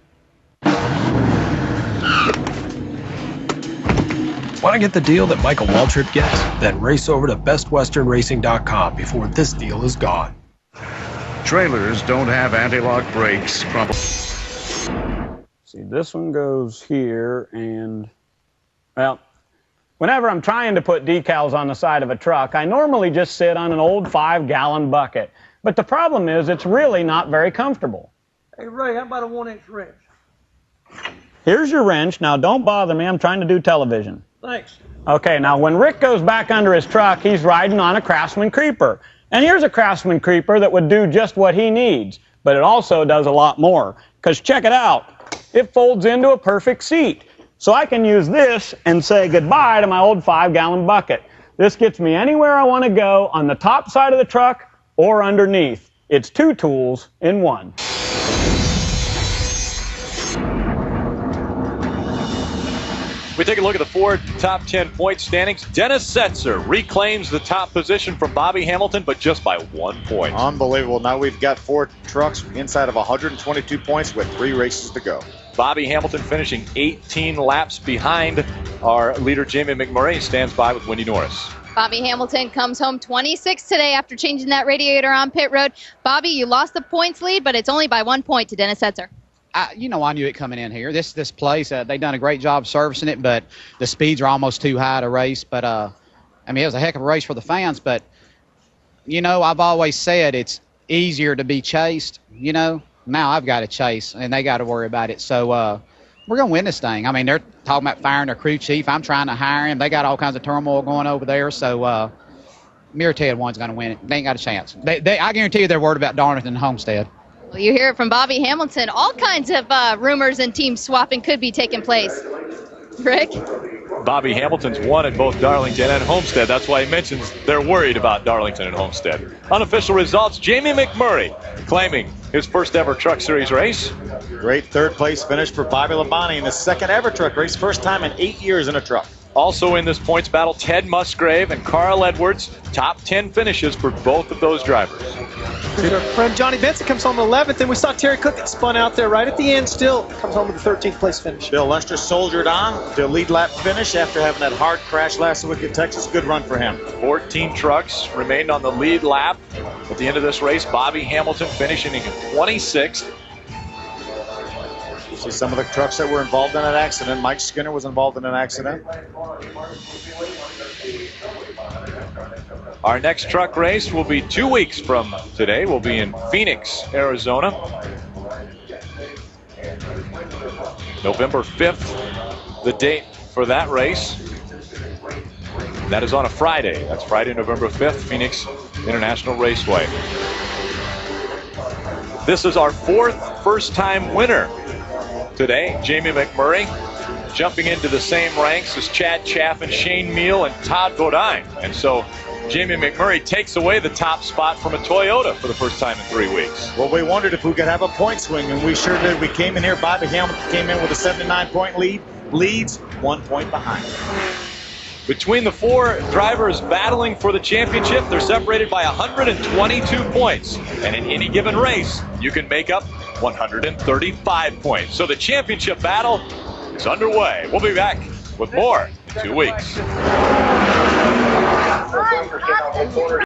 Want to get the deal that Michael Waltrip gets? Then race over to bestwesternracing.com before this deal is gone. Trailers don't have anti-lock brakes. See, this one goes here, and, well, whenever I'm trying to put decals on the side of a truck, I normally just sit on an old 5-gallon bucket. But the problem is it's really not very comfortable. Hey, Ray, how about a 1-inch wrench? Here's your wrench. Now, don't bother me. I'm trying to do television. Thanks. Okay, now when Rick goes back under his truck, he's riding on a Craftsman Creeper. And here's a Craftsman Creeper that would do just what he needs, but it also does a lot more. Because check it out. It folds into a perfect seat. So I can use this and say goodbye to my old 5-gallon bucket. This gets me anywhere I want to go on the top side of the truck or underneath. It's 2 tools in 1. We take a look at the Ford top 10 point standings. Dennis Setzer reclaims the top position from Bobby Hamilton, but just by 1 point. Unbelievable. Now we've got 4 trucks inside of 122 points with 3 races to go. Bobby Hamilton finishing 18 laps behind our leader, Jamie McMurray, stands by with Wendy Norris. Bobby Hamilton comes home 26 today after changing that radiator on pit road. Bobby, you lost the points lead, but it's only by 1 point to Dennis Setzer. I knew it coming in here. This place, they've done a great job servicing it, but the speeds are almost too high to race. But, I mean, it was a heck of a race for the fans. But, you know, I've always said it's easier to be chased, you know. Now I've got to chase, and they got to worry about it. So we're going to win this thing. I mean, they're talking about firing their crew chief. I'm trying to hire him. They got all kinds of turmoil going over there. So Merited one's going to win it. They ain't got a chance. I guarantee you they're worried about Darlington and Homestead. Well, you hear it from Bobby Hamilton. All kinds of rumors and team swapping could be taking place. Rick? Bobby Hamilton's won at both Darlington and Homestead. That's why he mentions they're worried about Darlington and Homestead. Unofficial results, Jamie McMurray claiming his first ever Truck Series race. Great 3rd place finish for Bobby Labonte in his 2nd ever truck race. First time in 8 years in a truck. Also in this points battle, Ted Musgrave and Carl Edwards. Top 10 finishes for both of those drivers. Our friend Johnny Benson comes home 11th, and we saw Terry Cook get spun out there right at the end, still comes home with the 13th place finish. Bill Lester soldiered on to a lead lap finish after having that hard crash last week at Texas. Good run for him. 14 trucks remained on the lead lap at the end of this race. Bobby Hamilton finishing in 26th. See some of the trucks that were involved in an accident. Mike Skinner was involved in an accident. Our next truck race will be 2 weeks from today. We'll be in Phoenix, Arizona. November 5th, the date for that race. That is on a Friday. That's Friday, November 5th, Phoenix International Raceway. This is our 4th first-time winner today. Jamie McMurray jumping into the same ranks as Chad Chaffin, Shane Meal, and Todd Bodine. And so Jamie McMurray takes away the top spot from a Toyota for the first time in 3 weeks. Well, we wondered if we could have a point swing, and we sure did. We came in here. Bobby Hamilton came in with a 79-point lead. Leads 1 point behind. Between the 4 drivers battling for the championship, they're separated by 122 points. And in any given race, you can make up 135 points. So the championship battle is underway. We'll be back with more in 2 weeks.